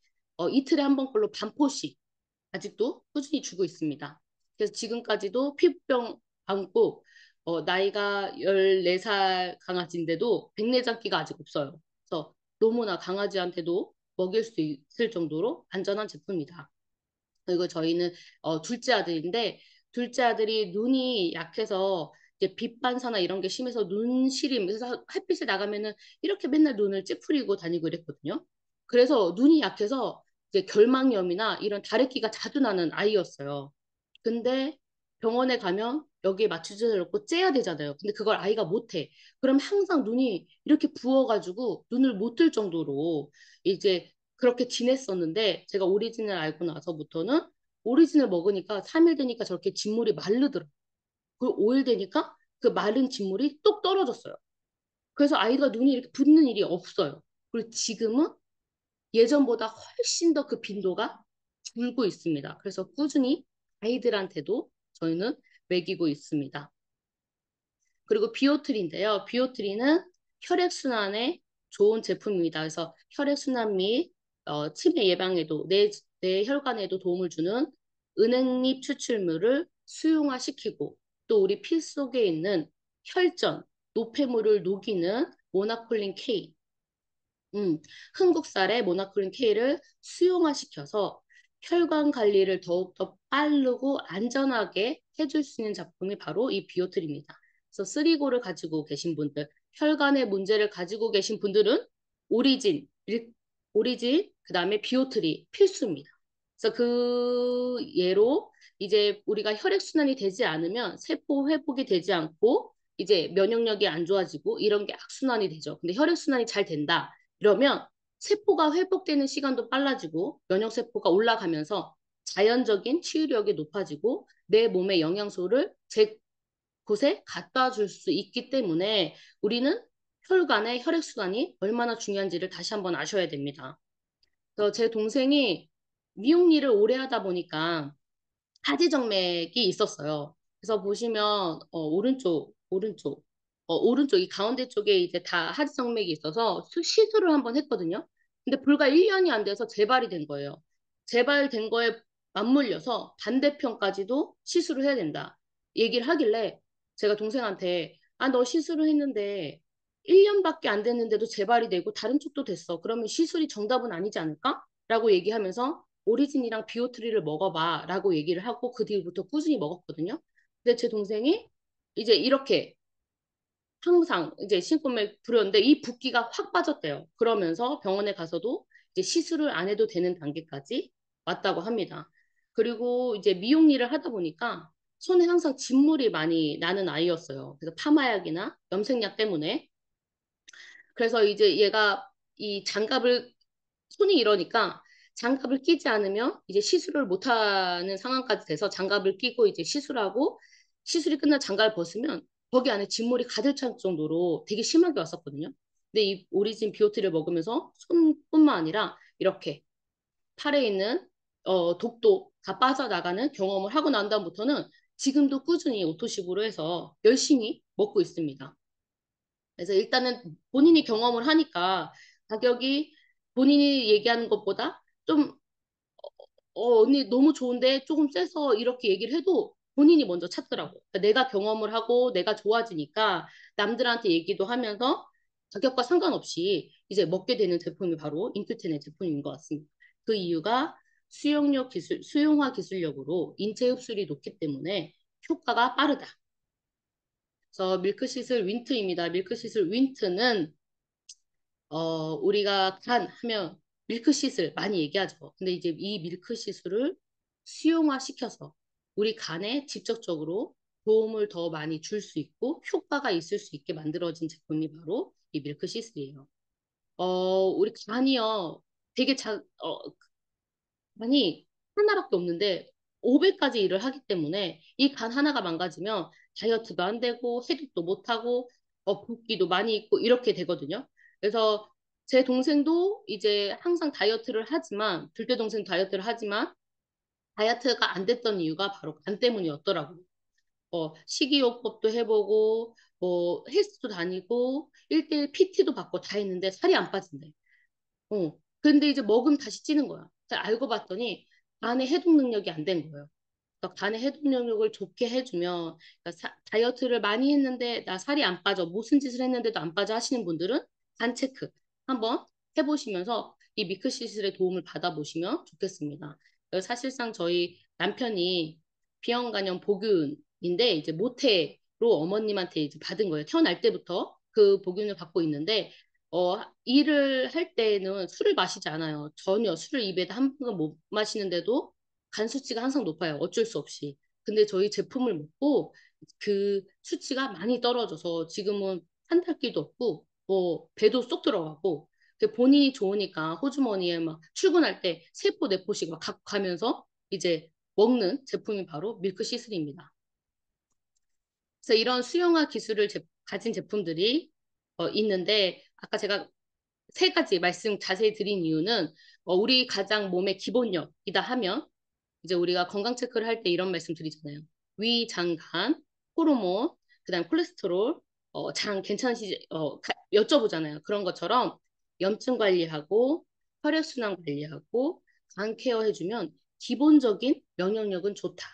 이틀에 한 번꼴로 반포씩 아직도 꾸준히 주고 있습니다. 그래서 지금까지도 피부병 안고 나이가 14살 강아지인데도 백내장기가 아직 없어요. 그래서 너무나 강아지한테도 먹일 수 있을 정도로 안전한 제품이다. 그리고 저희는 둘째 아들인데 둘째 아들이 눈이 약해서 이제 빛 반사나 이런 게 심해서 눈 시림 그래서 햇빛에 나가면은 이렇게 맨날 눈을 찌푸리고 다니고 이랬거든요. 그래서 눈이 약해서 이제 결막염이나 이런 다래끼가 자주 나는 아이였어요. 근데 병원에 가면 여기에 마취제를 넣고 째야 되잖아요. 근데 그걸 아이가 못해. 그럼 항상 눈이 이렇게 부어가지고 눈을 못 뜰 정도로 이제 그렇게 지냈었는데 제가 오리진을 알고 나서부터는 오리진을 먹으니까 3일 되니까 저렇게 진물이 마르더라고요. 그리고 5일 되니까 그 마른 진물이 뚝 떨어졌어요. 그래서 아이가 눈이 이렇게 붓는 일이 없어요. 그리고 지금은 예전보다 훨씬 더 그 빈도가 줄고 있습니다. 그래서 꾸준히 아이들한테도 저희는 먹이고 있습니다. 그리고 비오트리인데요. 비오트리는 혈액순환에 좋은 제품입니다. 그래서 혈액순환 및 치매 예방에도 내 혈관에도 도움을 주는 은행잎 추출물을 수용화시키고 또 우리 피 속에 있는 혈전, 노폐물을 녹이는 모나콜린 K, 흥국살의 모나콜린 K를 수용화시켜서 혈관 관리를 더욱더 빠르고 안전하게 해줄 수 있는 작품이 바로 이 비오틀입니다. 그래서 쓰리고를 가지고 계신 분들, 혈관의 문제를 가지고 계신 분들은 오리진, 오리진, 그 다음에 비오틀이 필수입니다. 그래서 그 예로 이제 우리가 혈액순환이 되지 않으면 세포 회복이 되지 않고 이제 면역력이 안 좋아지고 이런 게 악순환이 되죠. 근데 혈액순환이 잘 된다. 이러면 세포가 회복되는 시간도 빨라지고 면역세포가 올라가면서 자연적인 치유력이 높아지고 내 몸의 영양소를 제 곳에 갖다 줄 수 있기 때문에 우리는 혈관의 혈액순환이 얼마나 중요한지를 다시 한번 아셔야 됩니다. 그래서 제 동생이 미용 일을 오래 하다 보니까 하지정맥이 있었어요. 그래서 보시면 오른쪽 이 가운데 쪽에 이제 다 하지정맥이 있어서 시술을 한번 했거든요. 근데 불과 1년이 안 돼서 재발이 된 거예요. 재발된 거에 맞물려서 반대편까지도 시술을 해야 된다. 얘기를 하길래 제가 동생한테 너 시술을 했는데 1년밖에 안 됐는데도 재발이 되고 다른 쪽도 됐어. 그러면 시술이 정답은 아니지 않을까? 라고 얘기하면서 오리진이랑 비오트리를 먹어봐 라고 얘기를 하고 그 뒤부터 꾸준히 먹었거든요. 근데 제 동생이 이제 이렇게 항상 이제 신금을 부렸는데 이 붓기가 확 빠졌대요. 그러면서 병원에 가서도 이제 시술을 안 해도 되는 단계까지 왔다고 합니다. 그리고 이제 미용 일을 하다 보니까 손에 항상 진물이 많이 나는 아이였어요. 그래서 파마약이나 염색약 때문에. 그래서 이제 얘가 이 장갑을 손이 이러니까 장갑을 끼지 않으면 이제 시술을 못하는 상황까지 돼서 장갑을 끼고 이제 시술하고 시술이 끝나 장갑을 벗으면 거기 안에 진물이 가득 찰 정도로 되게 심하게 왔었거든요. 근데 이 오리진 비오티를 먹으면서 손뿐만 아니라 이렇게 팔에 있는 독도 다 빠져나가는 경험을 하고 난 다음부터는 지금도 꾸준히 오토식으로 해서 열심히 먹고 있습니다. 그래서 일단은 본인이 경험을 하니까 가격이 본인이 얘기하는 것보다 좀 언니 너무 좋은데 조금 세서 이렇게 얘기를 해도 본인이 먼저 찾더라고. 그러니까 내가 경험을 하고 내가 좋아지니까 남들한테 얘기도 하면서 가격과 상관없이 이제 먹게 되는 제품이 바로 인큐텐의 제품인 것 같습니다. 그 이유가 수용력 기술, 수용화 기술력으로 인체 흡수율이 높기 때문에 효과가 빠르다. 그래서 밀크시슬 윈트입니다. 밀크시슬 윈트는 우리가 간 하면 밀크시슬 많이 얘기하죠. 근데 이제 이 밀크시슬을 수용화시켜서 우리 간에 직접적으로 도움을 더 많이 줄 수 있고 효과가 있을 수 있게 만들어진 제품이 바로 이 밀크시슬이에요. 우리 간이요. 되게 간이 하나밖에 없는데 5배까지 일을 하기 때문에 이 간 하나가 망가지면 다이어트도 안 되고 해독도 못 하고 붓기도 많이 있고 이렇게 되거든요. 그래서 제 동생도 이제 항상 다이어트를 하지만 둘째 동생 다이어트를 하지만 다이어트가 안 됐던 이유가 바로 간 때문이었더라고요. 식이요법도 해보고 헬스도 다니고 1대1 PT도 받고 다 했는데 살이 안 빠진대. 근데 이제 먹으면 다시 찌는 거야. 그래서 알고 봤더니 간의 해독 능력이 안 된 거예요. 그러니까 간의 해독 능력을 좋게 해주면 그러니까 다이어트를 많이 했는데 나 살이 안 빠져. 무슨 짓을 했는데도 안 빠져 하시는 분들은 간 체크 한번 해보시면서 이 미크시슬의 도움을 받아보시면 좋겠습니다. 사실상 저희 남편이 비형간염 보균인데 이제 모태로 어머님한테 이제 받은 거예요. 태어날 때부터 그 보균을 받고 있는데 일을 할 때는 술을 마시지 않아요. 전혀 술을 입에 한 번도 못 마시는데도 간 수치가 항상 높아요. 어쩔 수 없이. 근데 저희 제품을 먹고 그 수치가 많이 떨어져서 지금은 한 달 끼도 없고 배도 쏙 들어가고 본인이 좋으니까 호주머니에 막 출근할 때 세 포, 네 포씩 막 갖고 가면서 이제 먹는 제품이 바로 밀크 시슬입니다. 그래서 이런 수용화 기술을 가진 제품들이 있는데 아까 제가 세 가지 말씀 자세히 드린 이유는 우리 가장 몸의 기본력이다 하면 이제 우리가 건강 체크를 할 때 이런 말씀 드리잖아요. 위, 장, 간, 호르몬, 그다음 콜레스테롤, 장 괜찮으시지? 여쭤보잖아요. 그런 것처럼 염증 관리하고 혈액순환 관리하고 간 케어 해주면 기본적인 면역력은 좋다.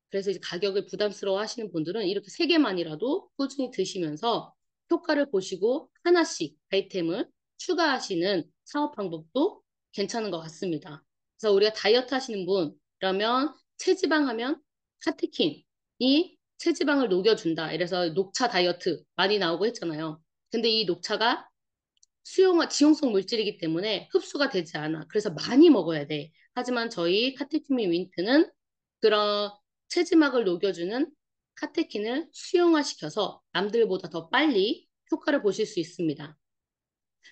그래서 이제 가격을 부담스러워 하시는 분들은 이렇게 세 개만이라도 꾸준히 드시면서 효과를 보시고 하나씩 아이템을 추가하시는 사업 방법도 괜찮은 것 같습니다. 그래서 우리가 다이어트 하시는 분, 그러면 체지방 하면 카테킨이 체지방을 녹여준다. 이래서 녹차 다이어트 많이 나오고 했잖아요. 근데 이 녹차가 지용성 물질이기 때문에 흡수가 되지 않아. 그래서 많이 먹어야 돼. 하지만 저희 카테큐민 윈트는 그런 체지막을 녹여주는 카테킨을 수용화시켜서 남들보다 더 빨리 효과를 보실 수 있습니다.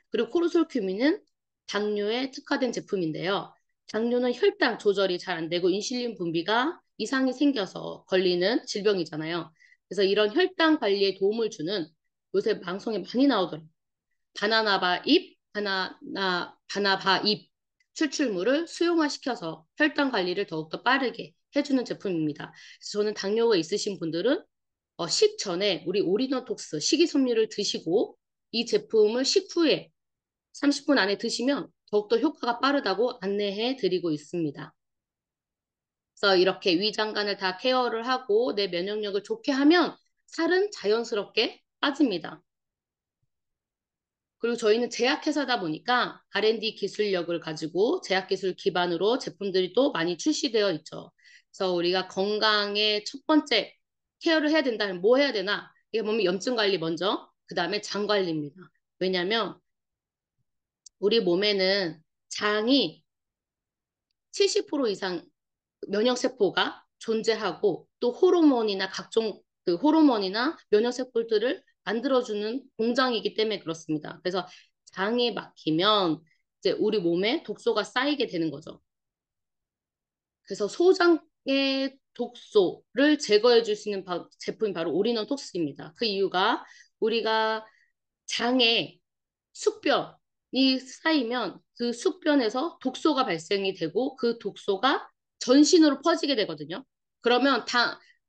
그리고 코르솔큐민은 당뇨에 특화된 제품인데요. 당뇨는 혈당 조절이 잘 안 되고 인슐린 분비가 이상이 생겨서 걸리는 질병이잖아요. 그래서 이런 혈당 관리에 도움을 주는 요새 방송에 많이 나오더라고요. 바나바 잎 추출물을 수용화시켜서 혈당 관리를 더욱더 빠르게 해주는 제품입니다. 그래서 저는 당뇨가 있으신 분들은 식전에 우리 오리너톡스 식이섬유를 드시고 이 제품을 식후에 30분 안에 드시면 더욱더 효과가 빠르다고 안내해 드리고 있습니다. 그래서 이렇게 위장관을 다 케어를 하고 내 면역력을 좋게 하면 살은 자연스럽게 빠집니다. 그리고 저희는 제약회사다 보니까 R&D 기술력을 가지고 제약기술 기반으로 제품들이 또 많이 출시되어 있죠. 그래서 우리가 건강의 첫 번째 케어를 해야 된다면 뭐 해야 되나? 이게 보면 염증 관리 먼저, 그 다음에 장 관리입니다. 왜냐하면 우리 몸에는 장이 70% 이상 면역세포가 존재하고 또 호르몬이나 각종 그 호르몬이나 면역세포들을 만들어주는 공장이기 때문에 그렇습니다. 그래서 장이 막히면 이제 우리 몸에 독소가 쌓이게 되는 거죠. 그래서 소장의 독소를 제거해 줄 수 있는 제품이 바로 올인원 톡스입니다. 그 이유가 우리가 장에 숙변이 쌓이면 그 숙변에서 독소가 발생이 되고 그 독소가 전신으로 퍼지게 되거든요. 그러면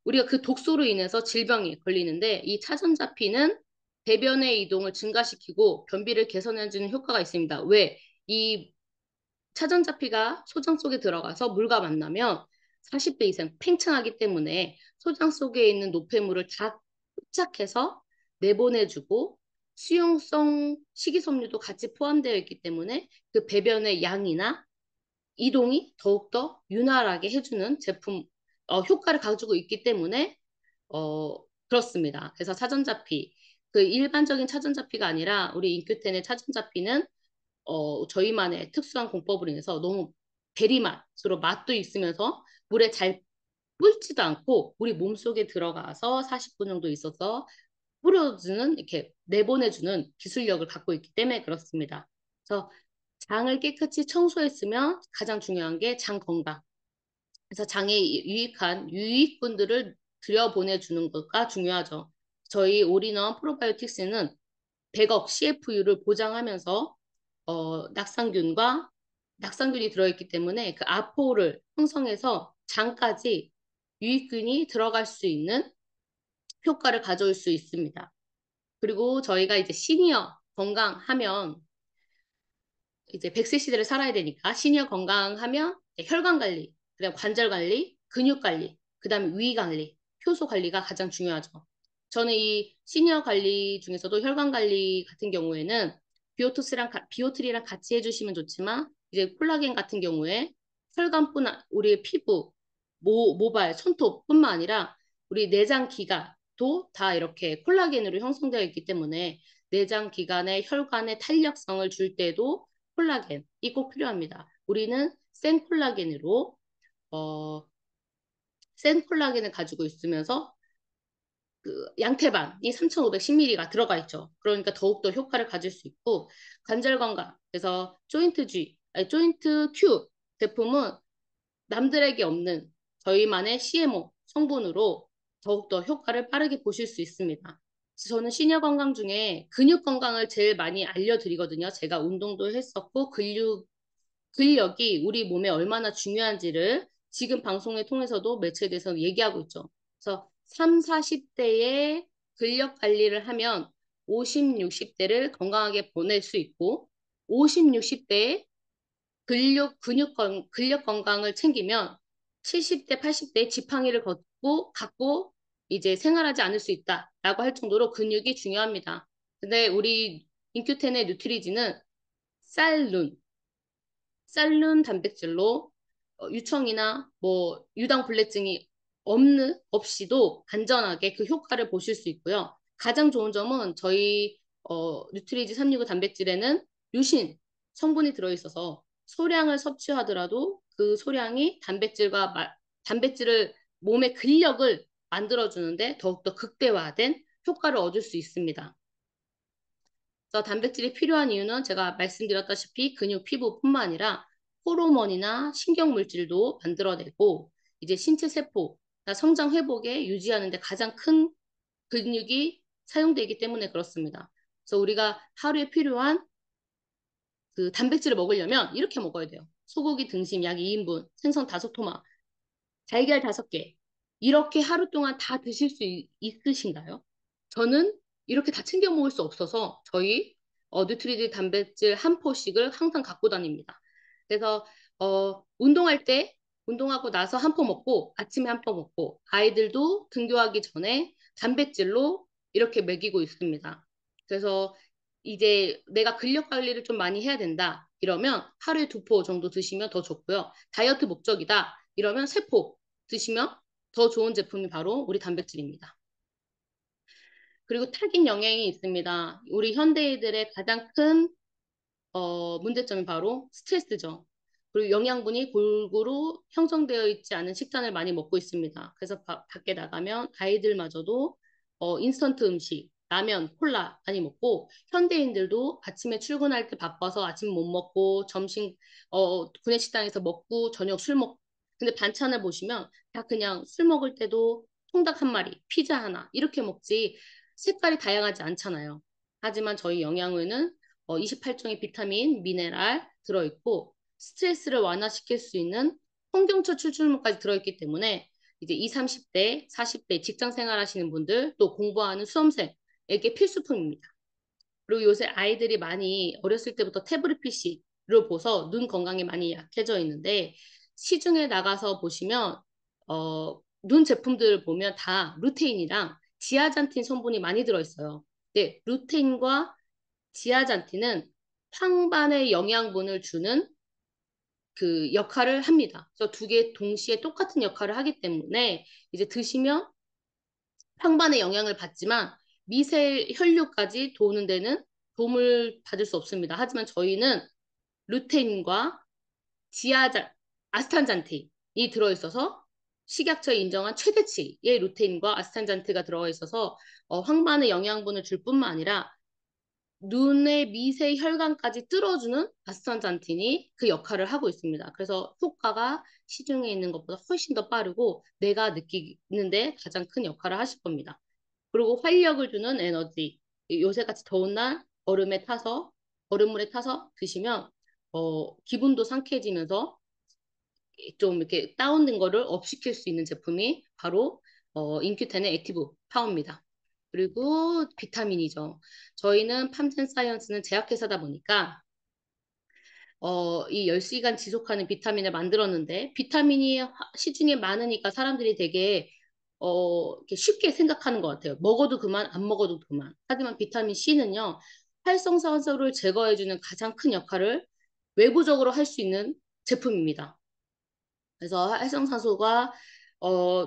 우리가 그 독소로 인해서 질병이 걸리는데 이 차전자피는 배변의 이동을 증가시키고 변비를 개선해주는 효과가 있습니다. 왜? 이 차전자피가 소장 속에 들어가서 물과 만나면 40배 이상 팽창하기 때문에 소장 속에 있는 노폐물을 다 흡착해서 내보내주고 수용성 식이섬유도 같이 포함되어 있기 때문에 그 배변의 양이나 이동이 더욱더 윤활하게 해주는 제품, 효과를 가지고 있기 때문에 어, 그렇습니다. 그래서 차전자피, 그 일반적인 차전자피가 아니라 우리 인큐텐의 차전자피는 저희만의 특수한 공법으로 인해서 너무 베리맛으로 맛도 있으면서 물에 잘 불지도 않고 우리 몸속에 들어가서 40분 정도 있어서 뿌려주는 이렇게 내보내주는 기술력을 갖고 있기 때문에 그렇습니다. 그래서 장을 깨끗이 청소했으면 가장 중요한 게 장 건강. 그래서 장에 유익한 유익분들을 들여보내주는 것가 중요하죠. 저희 올인원 프로바이오틱스는 100억 CFU를 보장하면서 낙상균이 들어있기 때문에 그 아포를 형성해서 장까지 유익균이 들어갈 수 있는 효과를 가져올 수 있습니다. 그리고 저희가 이제 시니어 건강하면 이제 100세 시대를 살아야 되니까 시니어 건강하면 혈관 관리, 그다음 관절 관리, 근육 관리, 그다음에 위 관리, 효소 관리가 가장 중요하죠. 저는 이 시니어 관리 중에서도 혈관 관리 같은 경우에는 비오트리랑 같이 해주시면 좋지만 이제 콜라겐 같은 경우에 우리의 피부, 모발, 손톱뿐만 아니라 우리 내장 기가도 다 이렇게 콜라겐으로 형성되어 있기 때문에 내장 기관의 혈관의 탄력성을 줄 때도 콜라겐이 꼭 필요합니다. 우리는 어, 센 콜라겐을 가지고 있으면서 그 양태반이 3,510ml가 들어가 있죠. 그러니까 더욱더 효과를 가질 수 있고 관절 건강, 그래서 조인트 큐 제품은 남들에게 없는 저희만의 CMO 성분으로 더욱더 효과를 빠르게 보실 수 있습니다. 저는 시니어 건강 중에 근육 건강을 제일 많이 알려드리거든요. 제가 운동도 했었고 근력이 우리 몸에 얼마나 중요한지를 지금 방송을 통해서도 매체에서 얘기하고 있죠. 그래서 3, 40대에 근력 관리를 하면 50, 60대를 건강하게 보낼 수 있고 50, 60대에 근력 건강을 챙기면 70대, 80대에 지팡이를 갖고 이제 생활하지 않을 수 있다라고 할 정도로 근육이 중요합니다. 근데 우리 인큐텐의 뉴트리지는 쌀룬, 쌀룬 단백질로 유청이나 뭐 유당불내증이 없이도 안전하게 그 효과를 보실 수 있고요. 가장 좋은 점은 저희 뉴트리지 365 단백질에는 류신 성분이 들어있어서 소량을 섭취하더라도 그 소량이 단백질을 몸의 근력을 만들어주는데 더욱더 극대화된 효과를 얻을 수 있습니다. 그래서 단백질이 필요한 이유는 제가 말씀드렸다시피 근육, 피부뿐만 아니라 호르몬이나 신경물질도 만들어내고 이제 신체 세포나 성장 회복에 유지하는 데 가장 큰 근육이 사용되기 때문에 그렇습니다. 그래서 우리가 하루에 필요한 그 단백질을 먹으려면 이렇게 먹어야 돼요. 소고기 등심 약 2인분, 생선 5토막, 달걀 5개. 이렇게 하루 동안 다 드실 수 있으신가요? 저는 이렇게 다 챙겨 먹을 수 없어서 저희 뉴트리지 단백질 한 포씩을 항상 갖고 다닙니다. 그래서 운동하고 나서 한 포 먹고 아침에 한 포 먹고 아이들도 등교하기 전에 단백질로 이렇게 먹이고 있습니다. 그래서 이제 내가 근력 관리를 좀 많이 해야 된다. 이러면 하루에 2포 정도 드시면 더 좋고요. 다이어트 목적이다. 이러면 3포 드시면 더 좋은 제품이 바로 우리 단백질입니다. 그리고 탈긴 영양이 있습니다. 우리 현대인들의 가장 큰 문제점이 바로 스트레스죠. 그리고 영양분이 골고루 형성되어 있지 않은 식단을 많이 먹고 있습니다. 그래서 밖에 나가면 아이들마저도 인스턴트 음식, 라면, 콜라 많이 먹고 현대인들도 아침에 출근할 때 바빠서 아침 못 먹고 점심 구내식당에서 먹고 저녁 술 먹고 근데 반찬을 보시면 다 그냥 술 먹을 때도 통닭 한 마리, 피자 하나 이렇게 먹지 색깔이 다양하지 않잖아요. 하지만 저희 영양소에는 28종의 비타민, 미네랄 들어있고 스트레스를 완화시킬 수 있는 홍경초 추출물까지 들어있기 때문에 이제 20, 30대, 40대 직장 생활하시는 분들 또 공부하는 수험생에게 필수품입니다. 그리고 요새 아이들이 많이 어렸을 때부터 태블릿 PC를 보서 눈 건강이 많이 약해져 있는데 시중에 나가서 보시면 눈 제품들을 보면 다 루테인이랑 지아잔틴 성분이 많이 들어있어요. 네, 루테인과 지아잔틴은 황반의 영양분을 주는 그 역할을 합니다. 그래서 두 개 동시에 똑같은 역할을 하기 때문에 이제 드시면 황반의 영향을 받지만 미세 혈류까지 도우는 데는 도움을 받을 수 없습니다. 하지만 저희는 루테인과 아스탄잔틴이 들어있어서 식약처에 인정한 최대치의 루테인과 아스탄잔트가 들어가 있어서 황반의 영양분을 줄 뿐만 아니라 눈의 미세 혈관까지 뚫어주는 아스탄잔틴이 그 역할을 하고 있습니다. 그래서 효과가 시중에 있는 것보다 훨씬 더 빠르고 내가 느끼는데 가장 큰 역할을 하실 겁니다. 그리고 활력을 주는 에너지. 요새같이 더운 날 얼음물에 타서 드시면 기분도 상쾌해지면서 좀 이렇게 다운된 거를 업시킬 수 있는 제품이 바로 인큐텐의 액티브 파워입니다. 그리고 비타민이죠. 저희는 팜젠 사이언스는 제약회사다 보니까 이 10시간 지속하는 비타민을 만들었는데 비타민이 시중에 많으니까 사람들이 되게 이렇게 쉽게 생각하는 것 같아요. 먹어도 그만, 안 먹어도 그만. 하지만 비타민 C는요, 활성산소를 제거해주는 가장 큰 역할을 외부적으로 할 수 있는 제품입니다. 그래서 활성산소가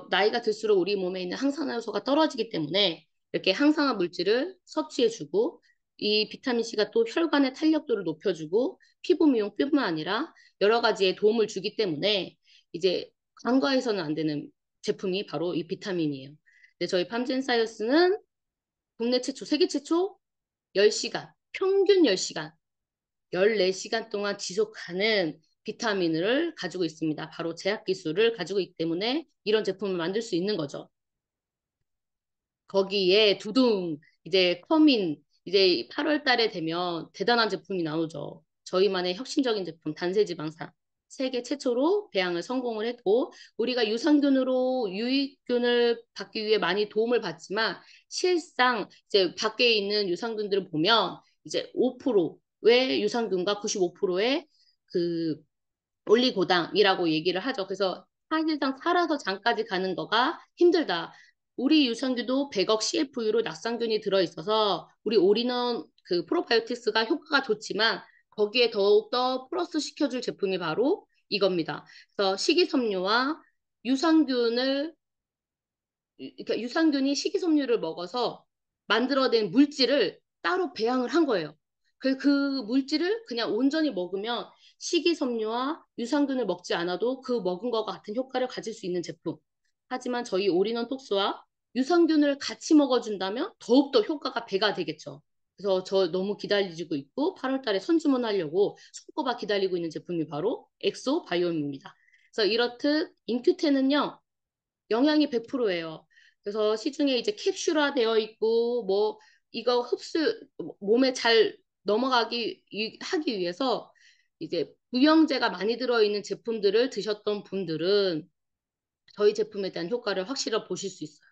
나이가 들수록 우리 몸에 있는 항산화 요소가 떨어지기 때문에 이렇게 항산화 물질을 섭취해주고 이 비타민C가 또 혈관의 탄력도를 높여주고 피부 미용뿐만 아니라 여러 가지에 도움을 주기 때문에 이제 간과해서는 안 되는 제품이 바로 이 비타민이에요. 근데 저희 팜젠사이언스는 국내 최초, 세계 최초 10시간, 평균 10시간, 14시간 동안 지속하는 비타민을 가지고 있습니다. 바로 제약 기술을 가지고 있기 때문에 이런 제품을 만들 수 있는 거죠. 거기에 두둥 이제 커민 이제 8월 달에 되면 대단한 제품이 나오죠. 저희만의 혁신적인 제품 단세지방산 세계 최초로 배양을 성공을 했고 우리가 유산균으로 유익균을 받기 위해 많이 도움을 받지만 실상 이제 밖에 있는 유산균들을 보면 이제 5%의 유산균과 95%의 그 올리고당이라고 얘기를 하죠. 그래서 사실상 살아서 장까지 가는 거가 힘들다. 우리 유산균도 100억 CFU로 낙상균이 들어있어서 우리 올인원 그 프로바이오틱스가 효과가 좋지만 거기에 더욱더 플러스 시켜줄 제품이 바로 이겁니다. 그래서 식이섬유와 유산균을 그러니까 유산균이 식이섬유를 먹어서 만들어낸 물질을 따로 배양을 한 거예요. 그 물질을 그냥 온전히 먹으면 식이섬유와 유산균을 먹지 않아도 그 먹은 것과 같은 효과를 가질 수 있는 제품. 하지만 저희 올인원 톡스와 유산균을 같이 먹어준다면 더욱더 효과가 배가 되겠죠. 그래서 저 너무 기다리고 있고 8월 달에 선주문하려고 손꼽아 기다리고 있는 제품이 바로 엑소 바이옴입니다. 그래서 이렇듯 인큐텐은요. 영양이 100%예요. 그래서 시중에 이제 캡슐화 되어 있고 뭐 이거 몸에 잘 넘어가기 하기 위해서 이제 부영제가 많이 들어있는 제품들을 드셨던 분들은 저희 제품에 대한 효과를 확실히 보실 수 있어요.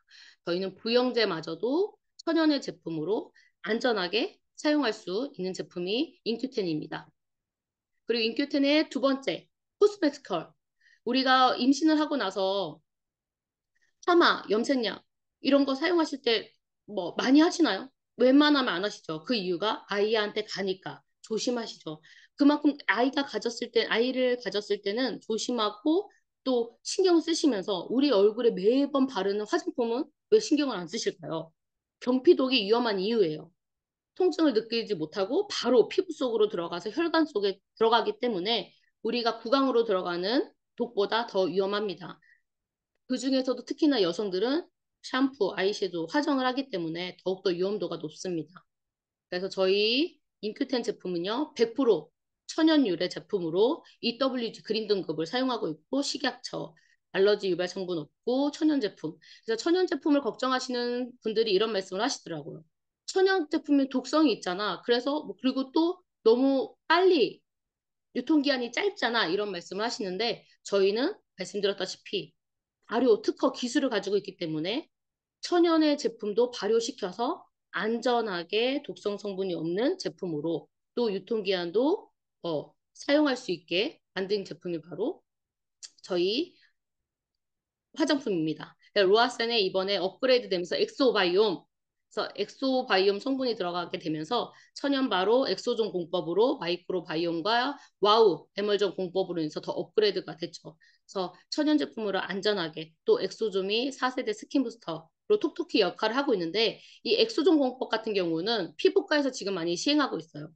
저희는 부영제마저도 천연의 제품으로 안전하게 사용할 수 있는 제품이 인큐텐입니다. 그리고 인큐텐의 두 번째, 코스메티컬. 우리가 임신을 하고 나서 파마, 염색약 이런 거 사용하실 때 뭐 많이 하시나요? 웬만하면 안 하시죠. 그 이유가 아이한테 가니까 조심하시죠. 그만큼 아이를 가졌을 때는 조심하고 또 신경 쓰시면서 우리 얼굴에 매번 바르는 화장품은 왜 신경을 안 쓰실까요? 경피독이 위험한 이유예요. 통증을 느끼지 못하고 바로 피부 속으로 들어가서 혈관 속에 들어가기 때문에 우리가 구강으로 들어가는 독보다 더 위험합니다. 그 중에서도 특히나 여성들은 샴푸, 아이섀도우, 화장을 하기 때문에 더욱더 위험도가 높습니다. 그래서 저희 인큐텐 제품은요, 100% 천연 유래 제품으로 EWG 그린 등급을 사용하고 있고, 식약처, 알러지 유발 성분 없고, 천연 제품. 그래서 천연 제품을 걱정하시는 분들이 이런 말씀을 하시더라고요. 천연 제품이 독성이 있잖아. 그래서, 그리고 또 너무 빨리 유통기한이 짧잖아. 이런 말씀을 하시는데, 저희는 말씀드렸다시피 발효 특허 기술을 가지고 있기 때문에 천연의 제품도 발효시켜서 안전하게 독성 성분이 없는 제품으로 또 유통기한도 사용할 수 있게 만든 제품이 바로 저희 화장품입니다. 로아센에 이번에 업그레이드 되면서 엑소바이옴, 그래서 엑소바이옴 성분이 들어가게 되면서 천연바로 엑소존 공법으로 마이크로바이옴과 와우 에멀전 공법으로 인해서 더 업그레이드가 됐죠. 그래서 천연 제품으로 안전하게 또 엑소존이 4세대 스킨 부스터로 톡톡히 역할을 하고 있는데 이 엑소존 공법 같은 경우는 피부과에서 지금 많이 시행하고 있어요.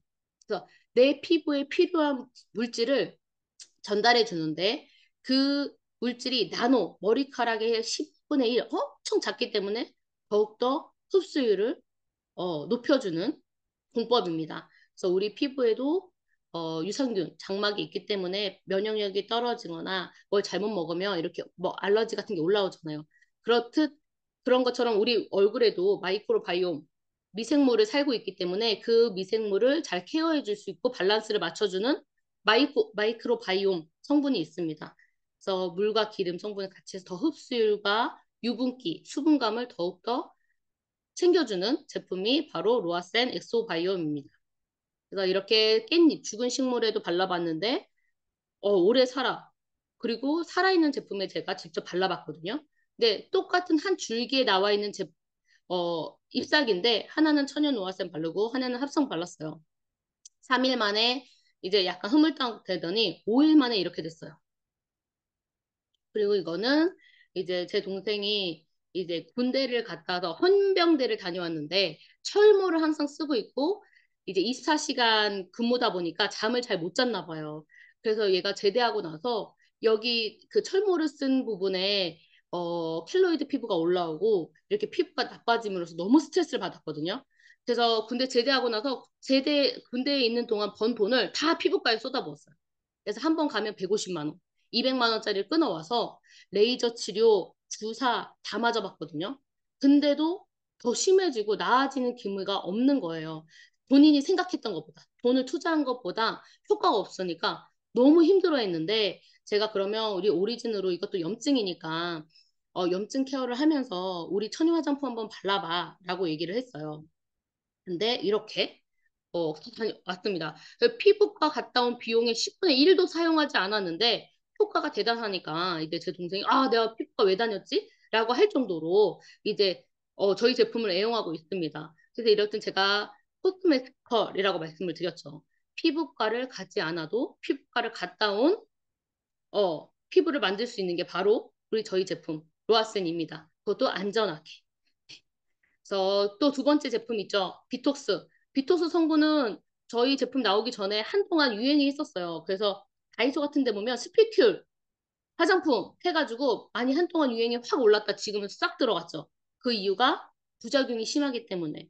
그래서 내 피부에 필요한 물질을 전달해 주는데 그 물질이 나노, 머리카락의 10분의 1 엄청 작기 때문에 더욱더 흡수율을 높여주는 공법입니다. 그래서 우리 피부에도 유산균, 장막이 있기 때문에 면역력이 떨어지거나 뭘 잘못 먹으면 이렇게 뭐 알러지 같은 게 올라오잖아요. 그렇듯 그런 것처럼 우리 얼굴에도 마이크로바이옴, 미생물을 살고 있기 때문에 그 미생물을 잘 케어해 줄 수 있고 밸런스를 맞춰주는 마이크로바이옴 성분이 있습니다. 그래서 물과 기름 성분을 같이 해서 더 흡수율과 유분기, 수분감을 더욱더 챙겨주는 제품이 바로 로아센 엑소바이옴입니다. 그래서 이렇게 깻잎, 죽은 식물에도 발라봤는데 오래 살아. 그리고 살아있는 제품에 제가 직접 발라봤거든요. 근데 똑같은 한 줄기에 나와 있는 잎사귀인데 하나는 천연 로아센 바르고 하나는 합성 발랐어요. 3일 만에 이제 약간 흐물딱 되더니 5일 만에 이렇게 됐어요. 그리고 이거는 이제 제 동생이 이제 군대를 갔다 와서 헌병대를 다녀왔는데 철모를 항상 쓰고 있고 이제 24시간 근무다 보니까 잠을 잘 못 잤나 봐요. 그래서 얘가 제대하고 나서 여기 그 철모를 쓴 부분에 켈로이드 피부가 올라오고 이렇게 피부가 나빠짐으로써 너무 스트레스를 받았거든요. 그래서 군대 제대하고 나서 군대에 있는 동안 번 돈을 다 피부과에 쏟아부었어요. 그래서 한 번 가면 150만 원, 200만 원짜리를 끊어와서 레이저 치료, 주사 다 맞아봤거든요. 근데도 더 심해지고 나아지는 기미가 없는 거예요. 본인이 생각했던 것보다, 돈을 투자한 것보다 효과가 없으니까 너무 힘들어했는데 제가 그러면 우리 오리진으로 이것도 염증이니까 염증 케어를 하면서 우리 천연 화장품 한번 발라봐 라고 얘기를 했어요. 근데 이렇게 왔습니다. 피부과 갔다 온 비용의 10분의 1도 사용하지 않았는데 효과가 대단하니까 이제 제 동생이 내가 피부과 왜 다녔지? 라고 할 정도로 이제 저희 제품을 애용하고 있습니다. 그래서 이럴 땐 제가 코스메티컬이라고 말씀을 드렸죠. 피부과를 가지 않아도 피부과를 갔다 온 피부를 만들 수 있는 게 바로 저희 제품 로아센입니다. 그것도 안전하게. 그래서 또 두 번째 제품 있죠. 비톡스. 비톡스 성분은 저희 제품 나오기 전에 한동안 유행이 있었어요. 그래서 다이소 같은 데 보면 스피큘 화장품 해가지고 많이 한동안 유행이 확 올랐다 지금은 싹 들어갔죠. 그 이유가 부작용이 심하기 때문에.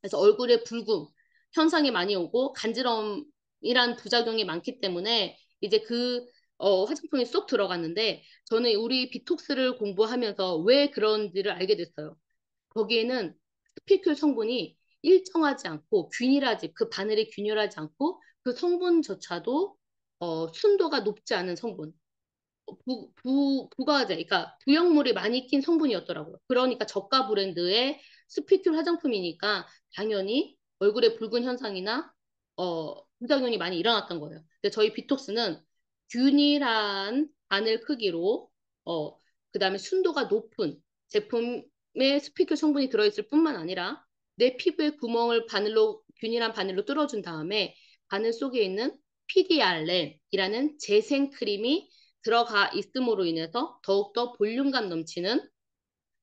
그래서 얼굴에 붉음 현상이 많이 오고 간지럼이란 부작용이 많기 때문에 이제 그 화장품이 쏙 들어갔는데 저는 우리 비톡스를 공부하면서 왜 그런지를 알게 됐어요. 거기에는 스피큘 성분이 일정하지 않고 균일하지 그 바늘이 균일하지 않고 그 성분조차도 순도가 높지 않은 성분 부가제 그러니까 부영물이 많이 낀 성분이었더라고요. 그러니까 저가 브랜드의 스피큘 화장품이니까 당연히 얼굴에 붉은 현상이나 부작용이 많이 일어났던 거예요. 근데 저희 비톡스는 균일한 바늘 크기로 그다음에 순도가 높은 제품에 스피큘 성분이 들어있을 뿐만 아니라 내 피부의 구멍을 균일한 바늘로 뚫어준 다음에 바늘 속에 있는 PDRN이라는 재생 크림이 들어가 있음으로 인해서 더욱더 볼륨감 넘치는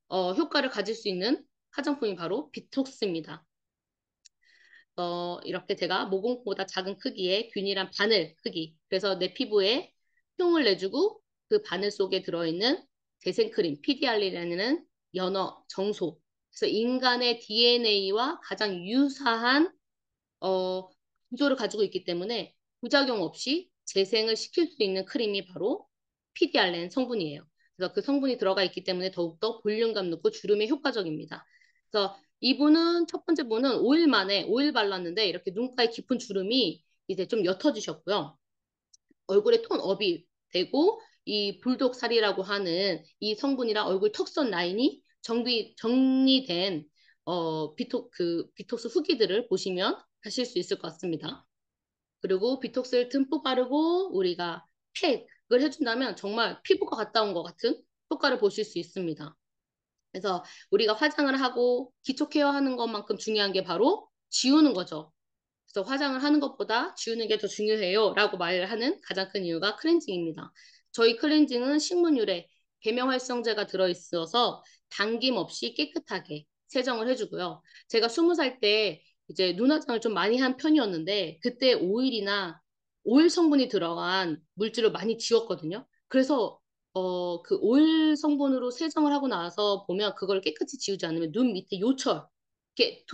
효과를 가질 수 있는 화장품이 바로 비톡스입니다. 이렇게 제가 모공보다 작은 크기의 균일한 바늘 크기. 그래서 내 피부에 흉을 내주고 그 바늘 속에 들어있는 재생크림, PDR이라는 연어, 정소. 그래서 인간의 DNA와 가장 유사한 구조를 가지고 있기 때문에 부작용 없이 재생을 시킬 수 있는 크림이 바로 PDRN 성분이에요. 그래서 그 성분이 들어가 있기 때문에 더욱더 볼륨감 높고 주름에 효과적입니다. 그래서 이분은 첫 번째 분은 5일 만에 5일 발랐는데 이렇게 눈가에 깊은 주름이 이제 좀 옅어지셨고요. 얼굴에 톤업이 되고 이 불독살이라고 하는 이 성분이랑 얼굴 턱선 라인이 정리된 비톡스 후기들을 보시면 하실 수 있을 것 같습니다. 그리고 비톡스를 듬뿍 바르고 우리가 팩을 해준다면 정말 피부가 갔다 온 것 같은 효과를 보실 수 있습니다. 그래서 우리가 화장을 하고 기초 케어하는 것만큼 중요한 게 바로 지우는 거죠. 그래서 화장을 하는 것보다 지우는 게 더 중요해요 라고 말을 하는 가장 큰 이유가 클렌징입니다. 저희 클렌징은 식물유래 계명활성제가 들어있어서 당김 없이 깨끗하게 세정을 해주고요. 제가 20살 때 이제 눈화장을 좀 많이 한 편이었는데 그때 오일 성분이 들어간 물질을 많이 지웠거든요. 그래서 그 오일 성분으로 세정을 하고 나서 보면 그걸 깨끗이 지우지 않으면 눈 밑에 요철 이렇게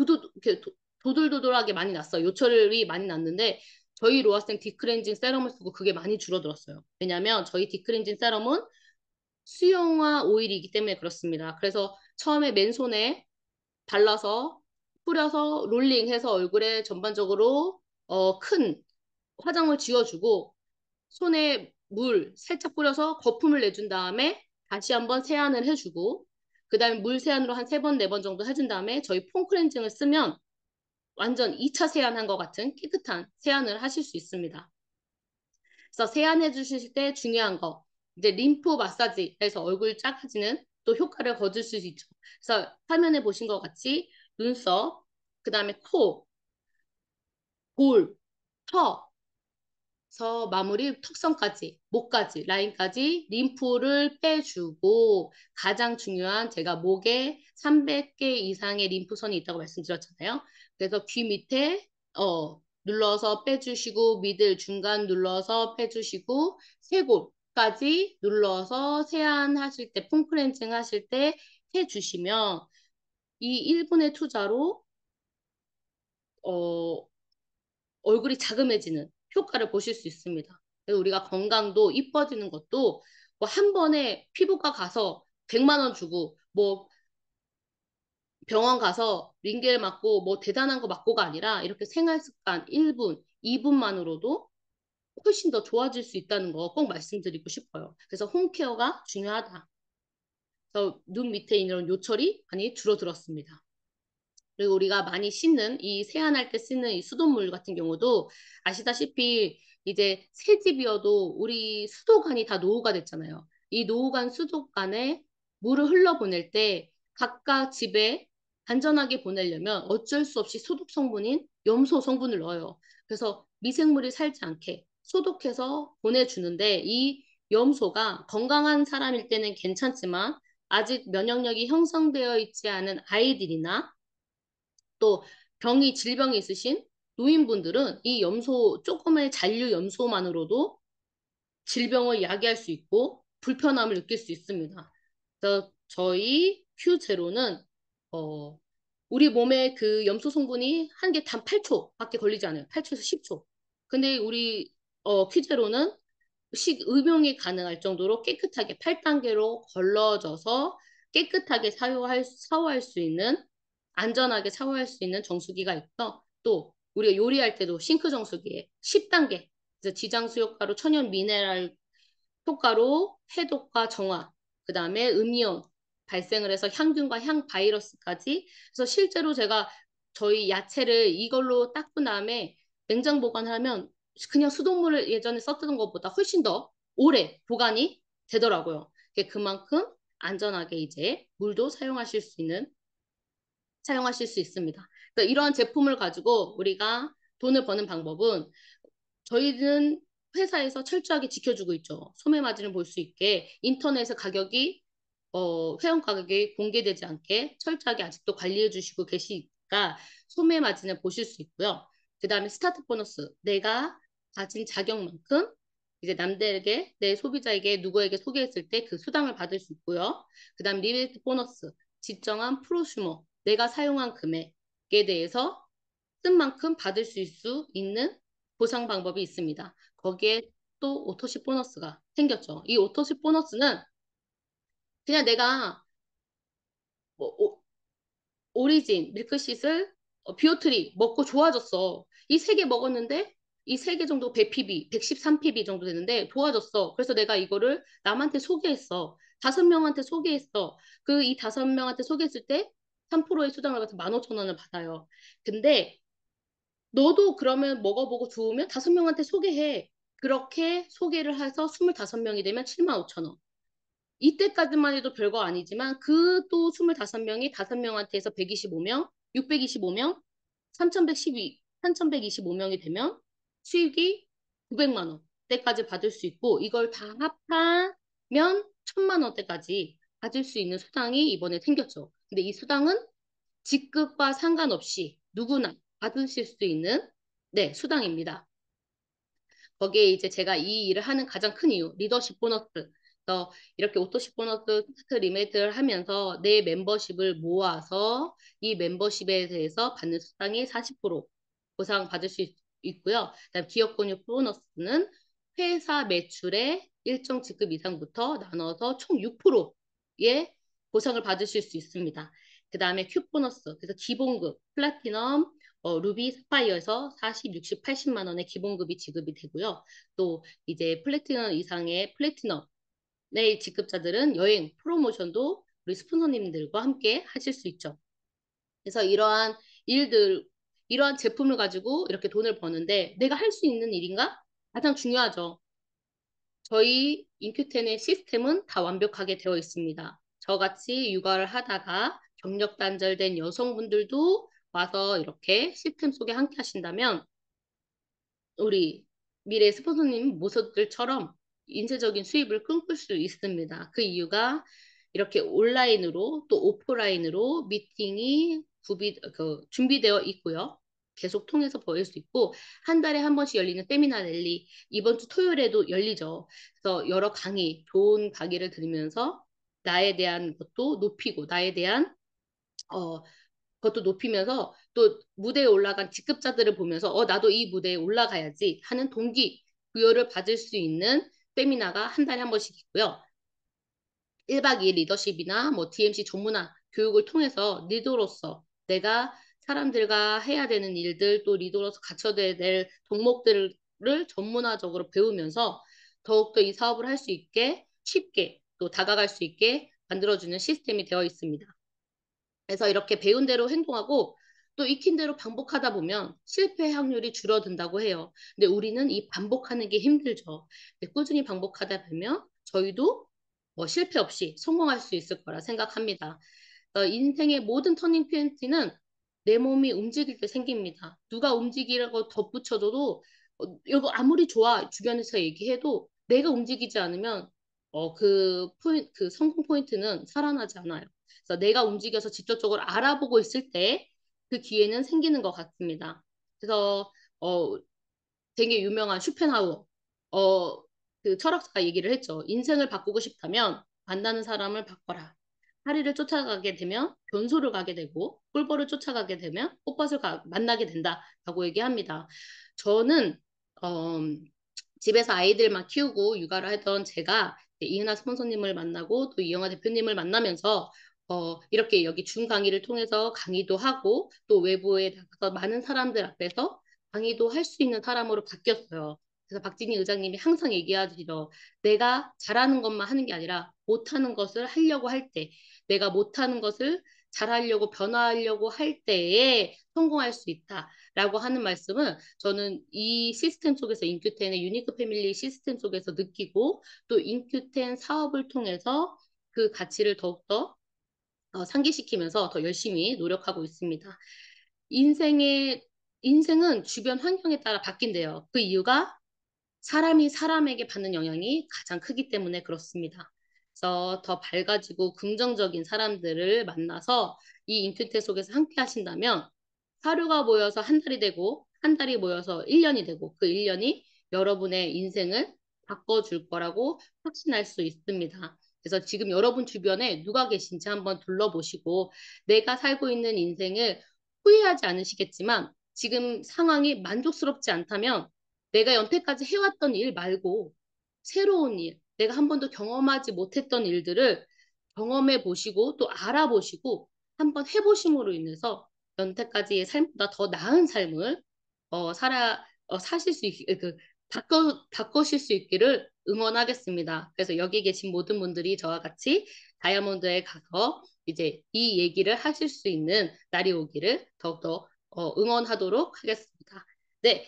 도돌도돌하게 많이 났어요. 요철이 많이 났는데 저희 로아생 디클렌징 세럼을 쓰고 그게 많이 줄어들었어요. 왜냐하면 저희 디클렌징 세럼은 수용화 오일이기 때문에 그렇습니다. 그래서 처음에 맨손에 발라서 뿌려서 롤링해서 얼굴에 전반적으로 큰 화장을 지워주고 손에 물 살짝 뿌려서 거품을 내준 다음에 다시 한번 세안을 해주고 그 다음에 물 세안으로 한 3번, 4번 정도 해준 다음에 저희 폼 클렌징을 쓰면 완전 2차 세안한 것 같은 깨끗한 세안을 하실 수 있습니다. 그래서 세안해 주실 때 중요한 거 이제 림프 마사지 해서 얼굴 작아지는 또 효과를 거둘 수 있죠. 그래서 화면에 보신 것 같이 눈썹, 그 다음에 코, 볼, 턱, 서 마무리 턱선까지, 목까지, 라인까지 림프를 빼주고 가장 중요한 제가 목에 300개 이상의 림프선이 있다고 말씀드렸잖아요. 그래서 귀 밑에 눌러서 빼주시고 미들 중간 눌러서 빼주시고 쇄골까지 눌러서 세안하실 때 폼클렌징 하실 때 해주시면 이 1분의 투자로 얼굴이 자금해지는 효과를 보실 수 있습니다. 그래서 우리가 건강도 이뻐지는 것도 뭐 한 번에 피부과 가서 100만 원 주고 뭐 병원 가서 링겔 맞고 뭐 대단한 거 맞고가 아니라 이렇게 생활 습관 1분, 2분만으로도 훨씬 더 좋아질 수 있다는 거 꼭 말씀드리고 싶어요. 그래서 홈케어가 중요하다. 그래서 눈 밑에 있는 요철이 많이 줄어들었습니다. 그리고 우리가 많이 씻는 이 세안할 때 쓰는 이 수돗물 같은 경우도 아시다시피 이제 새 집이어도 우리 수도관이 다 노후가 됐잖아요. 이 노후관 수도관에 물을 흘러보낼 때 각각 집에 안전하게 보내려면 어쩔 수 없이 소독 성분인 염소 성분을 넣어요. 그래서 미생물이 살지 않게 소독해서 보내주는데 이 염소가 건강한 사람일 때는 괜찮지만 아직 면역력이 형성되어 있지 않은 아이들이나 또 질병이 있으신 노인분들은 이 조금의 잔류 염소만으로도 질병을 야기할 수 있고 불편함을 느낄 수 있습니다. 그래서 저희 Q0는 우리 몸에 그 염소 성분이 한 개 단 8초밖에 걸리지 않아요. 8초에서 10초. 근데 우리 Q0는 음용이 가능할 정도로 깨끗하게 8단계로 걸러져서 깨끗하게 샤워할 수 있는 안전하게 샤워할 수 있는 정수기가 있어. 또 우리가 요리할 때도 싱크 정수기에 10단계 그래서 지장수 효과로 천연 미네랄 효과로 해독과 정화 그 다음에 음이온 발생을 해서 향균과 향 바이러스까지 그래서 실제로 제가 저희 야채를 이걸로 닦은 다음에 냉장 보관하면 그냥 수돗물을 예전에 썼던 것보다 훨씬 더 오래 보관이 되더라고요. 그만큼 안전하게 이제 물도 사용하실 수 있습니다. 그러니까 이러한 제품을 가지고 우리가 돈을 버는 방법은 저희는 회사에서 철저하게 지켜주고 있죠. 소매 마진을 볼 수 있게 인터넷에 회원 가격이 공개되지 않게 철저하게 아직도 관리해 주시고 계시니까 있으니까 소매 마진을 보실 수 있고요. 그 다음에 스타트 보너스, 내가 가진 자격만큼 이제 남들에게 내 소비자에게 누구에게 소개했을 때 그 수당을 받을 수 있고요. 그 다음 리베이트 보너스, 지정한 프로슈머, 내가 사용한 금액에 대해서 쓴 만큼 받을 수 있는 보상 방법이 있습니다. 거기에 또 오토십 보너스가 생겼죠. 이 오토십 보너스는 그냥 내가 뭐 오리진, 밀크시슬, 비오트리 먹고 좋아졌어. 이 세 개 먹었는데 이 세 개 정도 100pb, 113pb 정도 되는데 좋아졌어. 그래서 내가 이거를 남한테 소개했어. 5명한테 소개했어. 그 이 5명한테 소개했을 때 3%의 수당을 받아서 15,000원을 받아요. 근데 너도 그러면 먹어보고 좋으면 5명한테 소개해. 그렇게 소개를 해서 25명이 되면 75,000원. 이때까지만 해도 별거 아니지만 그 또 25명이 5명한테 해서 125명, 625명, 3,112, 3,125명이 되면 수익이 900만 원대까지 받을 수 있고 이걸 다 합하면 1,000만 원대까지 받을 수 있는 수당이 이번에 생겼죠. 근데 이 수당은 직급과 상관없이 누구나 받으실 수 있는 네, 수당입니다. 거기에 이제 제가 이 일을 하는 가장 큰 이유, 리더십 보너스. 그래서 이렇게 오토십 보너스, 스타트 리메이트를 하면서 내 멤버십을 모아서 이 멤버십에 대해서 받는 수당이 40% 보상받을 수 있고요. 그다음 기업 권유 보너스는 회사 매출의 일정 직급 이상부터 나눠서 총 6%의 보상을 받으실 수 있습니다. 그 다음에 큐 보너스, 그래서 기본급, 플래티넘, 루비, 사파이어에서 40, 60, 80만 원의 기본급이 지급이 되고요. 또 이제 플래티넘 이상의 플래티넘의 직급자들은 여행, 프로모션도 우리 스폰서님들과 함께 하실 수 있죠. 그래서 이러한 일들, 이러한 제품을 가지고 이렇게 돈을 버는데 내가 할 수 있는 일인가? 가장 중요하죠. 저희 인큐텐의 시스템은 다 완벽하게 되어 있습니다. 저같이 육아를 하다가 경력 단절된 여성분들도 와서 이렇게 시스템 속에 함께 하신다면 우리 미래 스폰서님 모습들처럼 인쇄적인 수입을 꿈꿀 수 있습니다. 그 이유가 이렇게 온라인으로 또 오프라인으로 미팅이 준비되어 있고요. 계속 통해서 보일 수 있고 한 달에 한 번씩 열리는 세미나 랠리 이번 주 토요일에도 열리죠. 그래서 여러 강의, 좋은 강의를 들으면서 나에 대한 것도 높이고 나에 대한 어, 그것도 높이면서 또 무대에 올라간 직급자들을 보면서 나도 이 무대에 올라가야지 하는 동기부여를 받을 수 있는 세미나가 한 달에 한 번씩 있고요. 1박 2일 리더십이나 뭐 DMC 전문화 교육을 통해서 리더로서 내가 사람들과 해야 되는 일들 또 리더로서 갖춰야 될 덕목들을 전문화적으로 배우면서 더욱더 이 사업을 할 수 있게 쉽게 또 다가갈 수 있게 만들어주는 시스템이 되어 있습니다. 그래서 이렇게 배운 대로 행동하고 또 익힌 대로 반복하다 보면 실패 확률이 줄어든다고 해요. 근데 우리는 이 반복하는 게 힘들죠. 근데 꾸준히 반복하다 보면 저희도 실패 없이 성공할 수 있을 거라 생각합니다. 인생의 모든 터닝 포인트는 내 몸이 움직일 때 생깁니다. 누가 움직이라고 덧붙여줘도 이거 아무리 좋아 주변에서 얘기해도 내가 움직이지 않으면 그 성공 포인트는 살아나지 않아요. 그래서 내가 움직여서 직접적으로 알아보고 있을 때 그 기회는 생기는 것 같습니다. 그래서 되게 유명한 슈펜하우어 그 철학자가 얘기를 했죠. 인생을 바꾸고 싶다면 만나는 사람을 바꿔라. 파리를 쫓아가게 되면 변소를 가게 되고 꿀벌을 쫓아가게 되면 꽃밭을 만나게 된다라고 얘기합니다. 저는 어, 집에서 아이들만 키우고 육아를 하던 제가 이은하 스폰서님을 만나고 또 이영하 대표님을 만나면서 이렇게 여기 줌 강의를 통해서 강의도 하고 또 외부에 나가서 많은 사람들 앞에서 강의도 할 수 있는 사람으로 바뀌었어요. 그래서 박진희 의장님이 항상 얘기하시죠. 내가 잘하는 것만 하는 게 아니라 못하는 것을 하려고 할 때, 내가 못하는 것을 잘하려고 변화하려고 할 때에 성공할 수 있다라고 하는 말씀은 저는 이 시스템 속에서 인큐텐의 유니크 패밀리 시스템 속에서 느끼고 또 인큐텐 사업을 통해서 그 가치를 더욱더 상기시키면서 더 열심히 노력하고 있습니다. 인생은 주변 환경에 따라 바뀐대요. 그 이유가 사람이 사람에게 받는 영향이 가장 크기 때문에 그렇습니다. 그래서 더 밝아지고 긍정적인 사람들을 만나서 이 인큐테 속에서 함께 하신다면 하루가 모여서 한 달이 되고 한 달이 모여서 1년이 되고 그 1년이 여러분의 인생을 바꿔줄 거라고 확신할 수 있습니다. 그래서 지금 여러분 주변에 누가 계신지 한번 둘러보시고 내가 살고 있는 인생을 후회하지 않으시겠지만 지금 상황이 만족스럽지 않다면 내가 여태까지 해왔던 일 말고 새로운 일, 내가 한 번도 경험하지 못했던 일들을 경험해 보시고 또 알아보시고 한번 해보심으로 인해서 여태까지의 삶보다 더 나은 삶을 사실 수 바꾸실 수 있기를 응원하겠습니다. 그래서 여기 계신 모든 분들이 저와 같이 다이아몬드에 가서 이제 이 얘기를 하실 수 있는 날이 오기를 더욱더 응원하도록 하겠습니다. 네,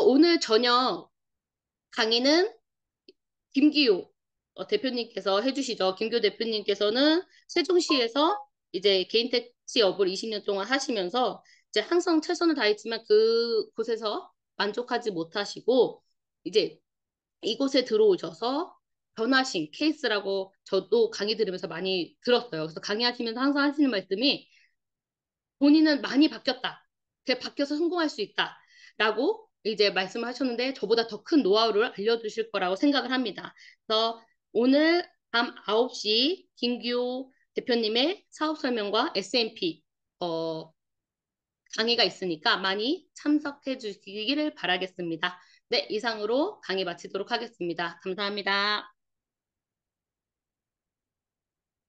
오늘 저녁 강의는 김기호 대표님께서 해주시죠. 김기호 대표님께서는 세종시에서 이제 개인 택시 업을 20년 동안 하시면서 이제 항상 최선을 다했지만 그곳에서 만족하지 못하시고 이제 이곳에 들어오셔서 변화신 케이스라고 저도 강의 들으면서 많이 들었어요. 그래서 강의하시면서 항상 하시는 말씀이 본인은 많이 바뀌었다. 바뀌어서 성공할 수 있다. 라고 이제 말씀을 하셨는데 저보다 더 큰 노하우를 알려주실 거라고 생각을 합니다. 그래서 오늘 밤 9시 김규호 대표님의 사업 설명과 S&P 강의가 있으니까 많이 참석해 주시기를 바라겠습니다. 네, 이상으로 강의 마치도록 하겠습니다. 감사합니다.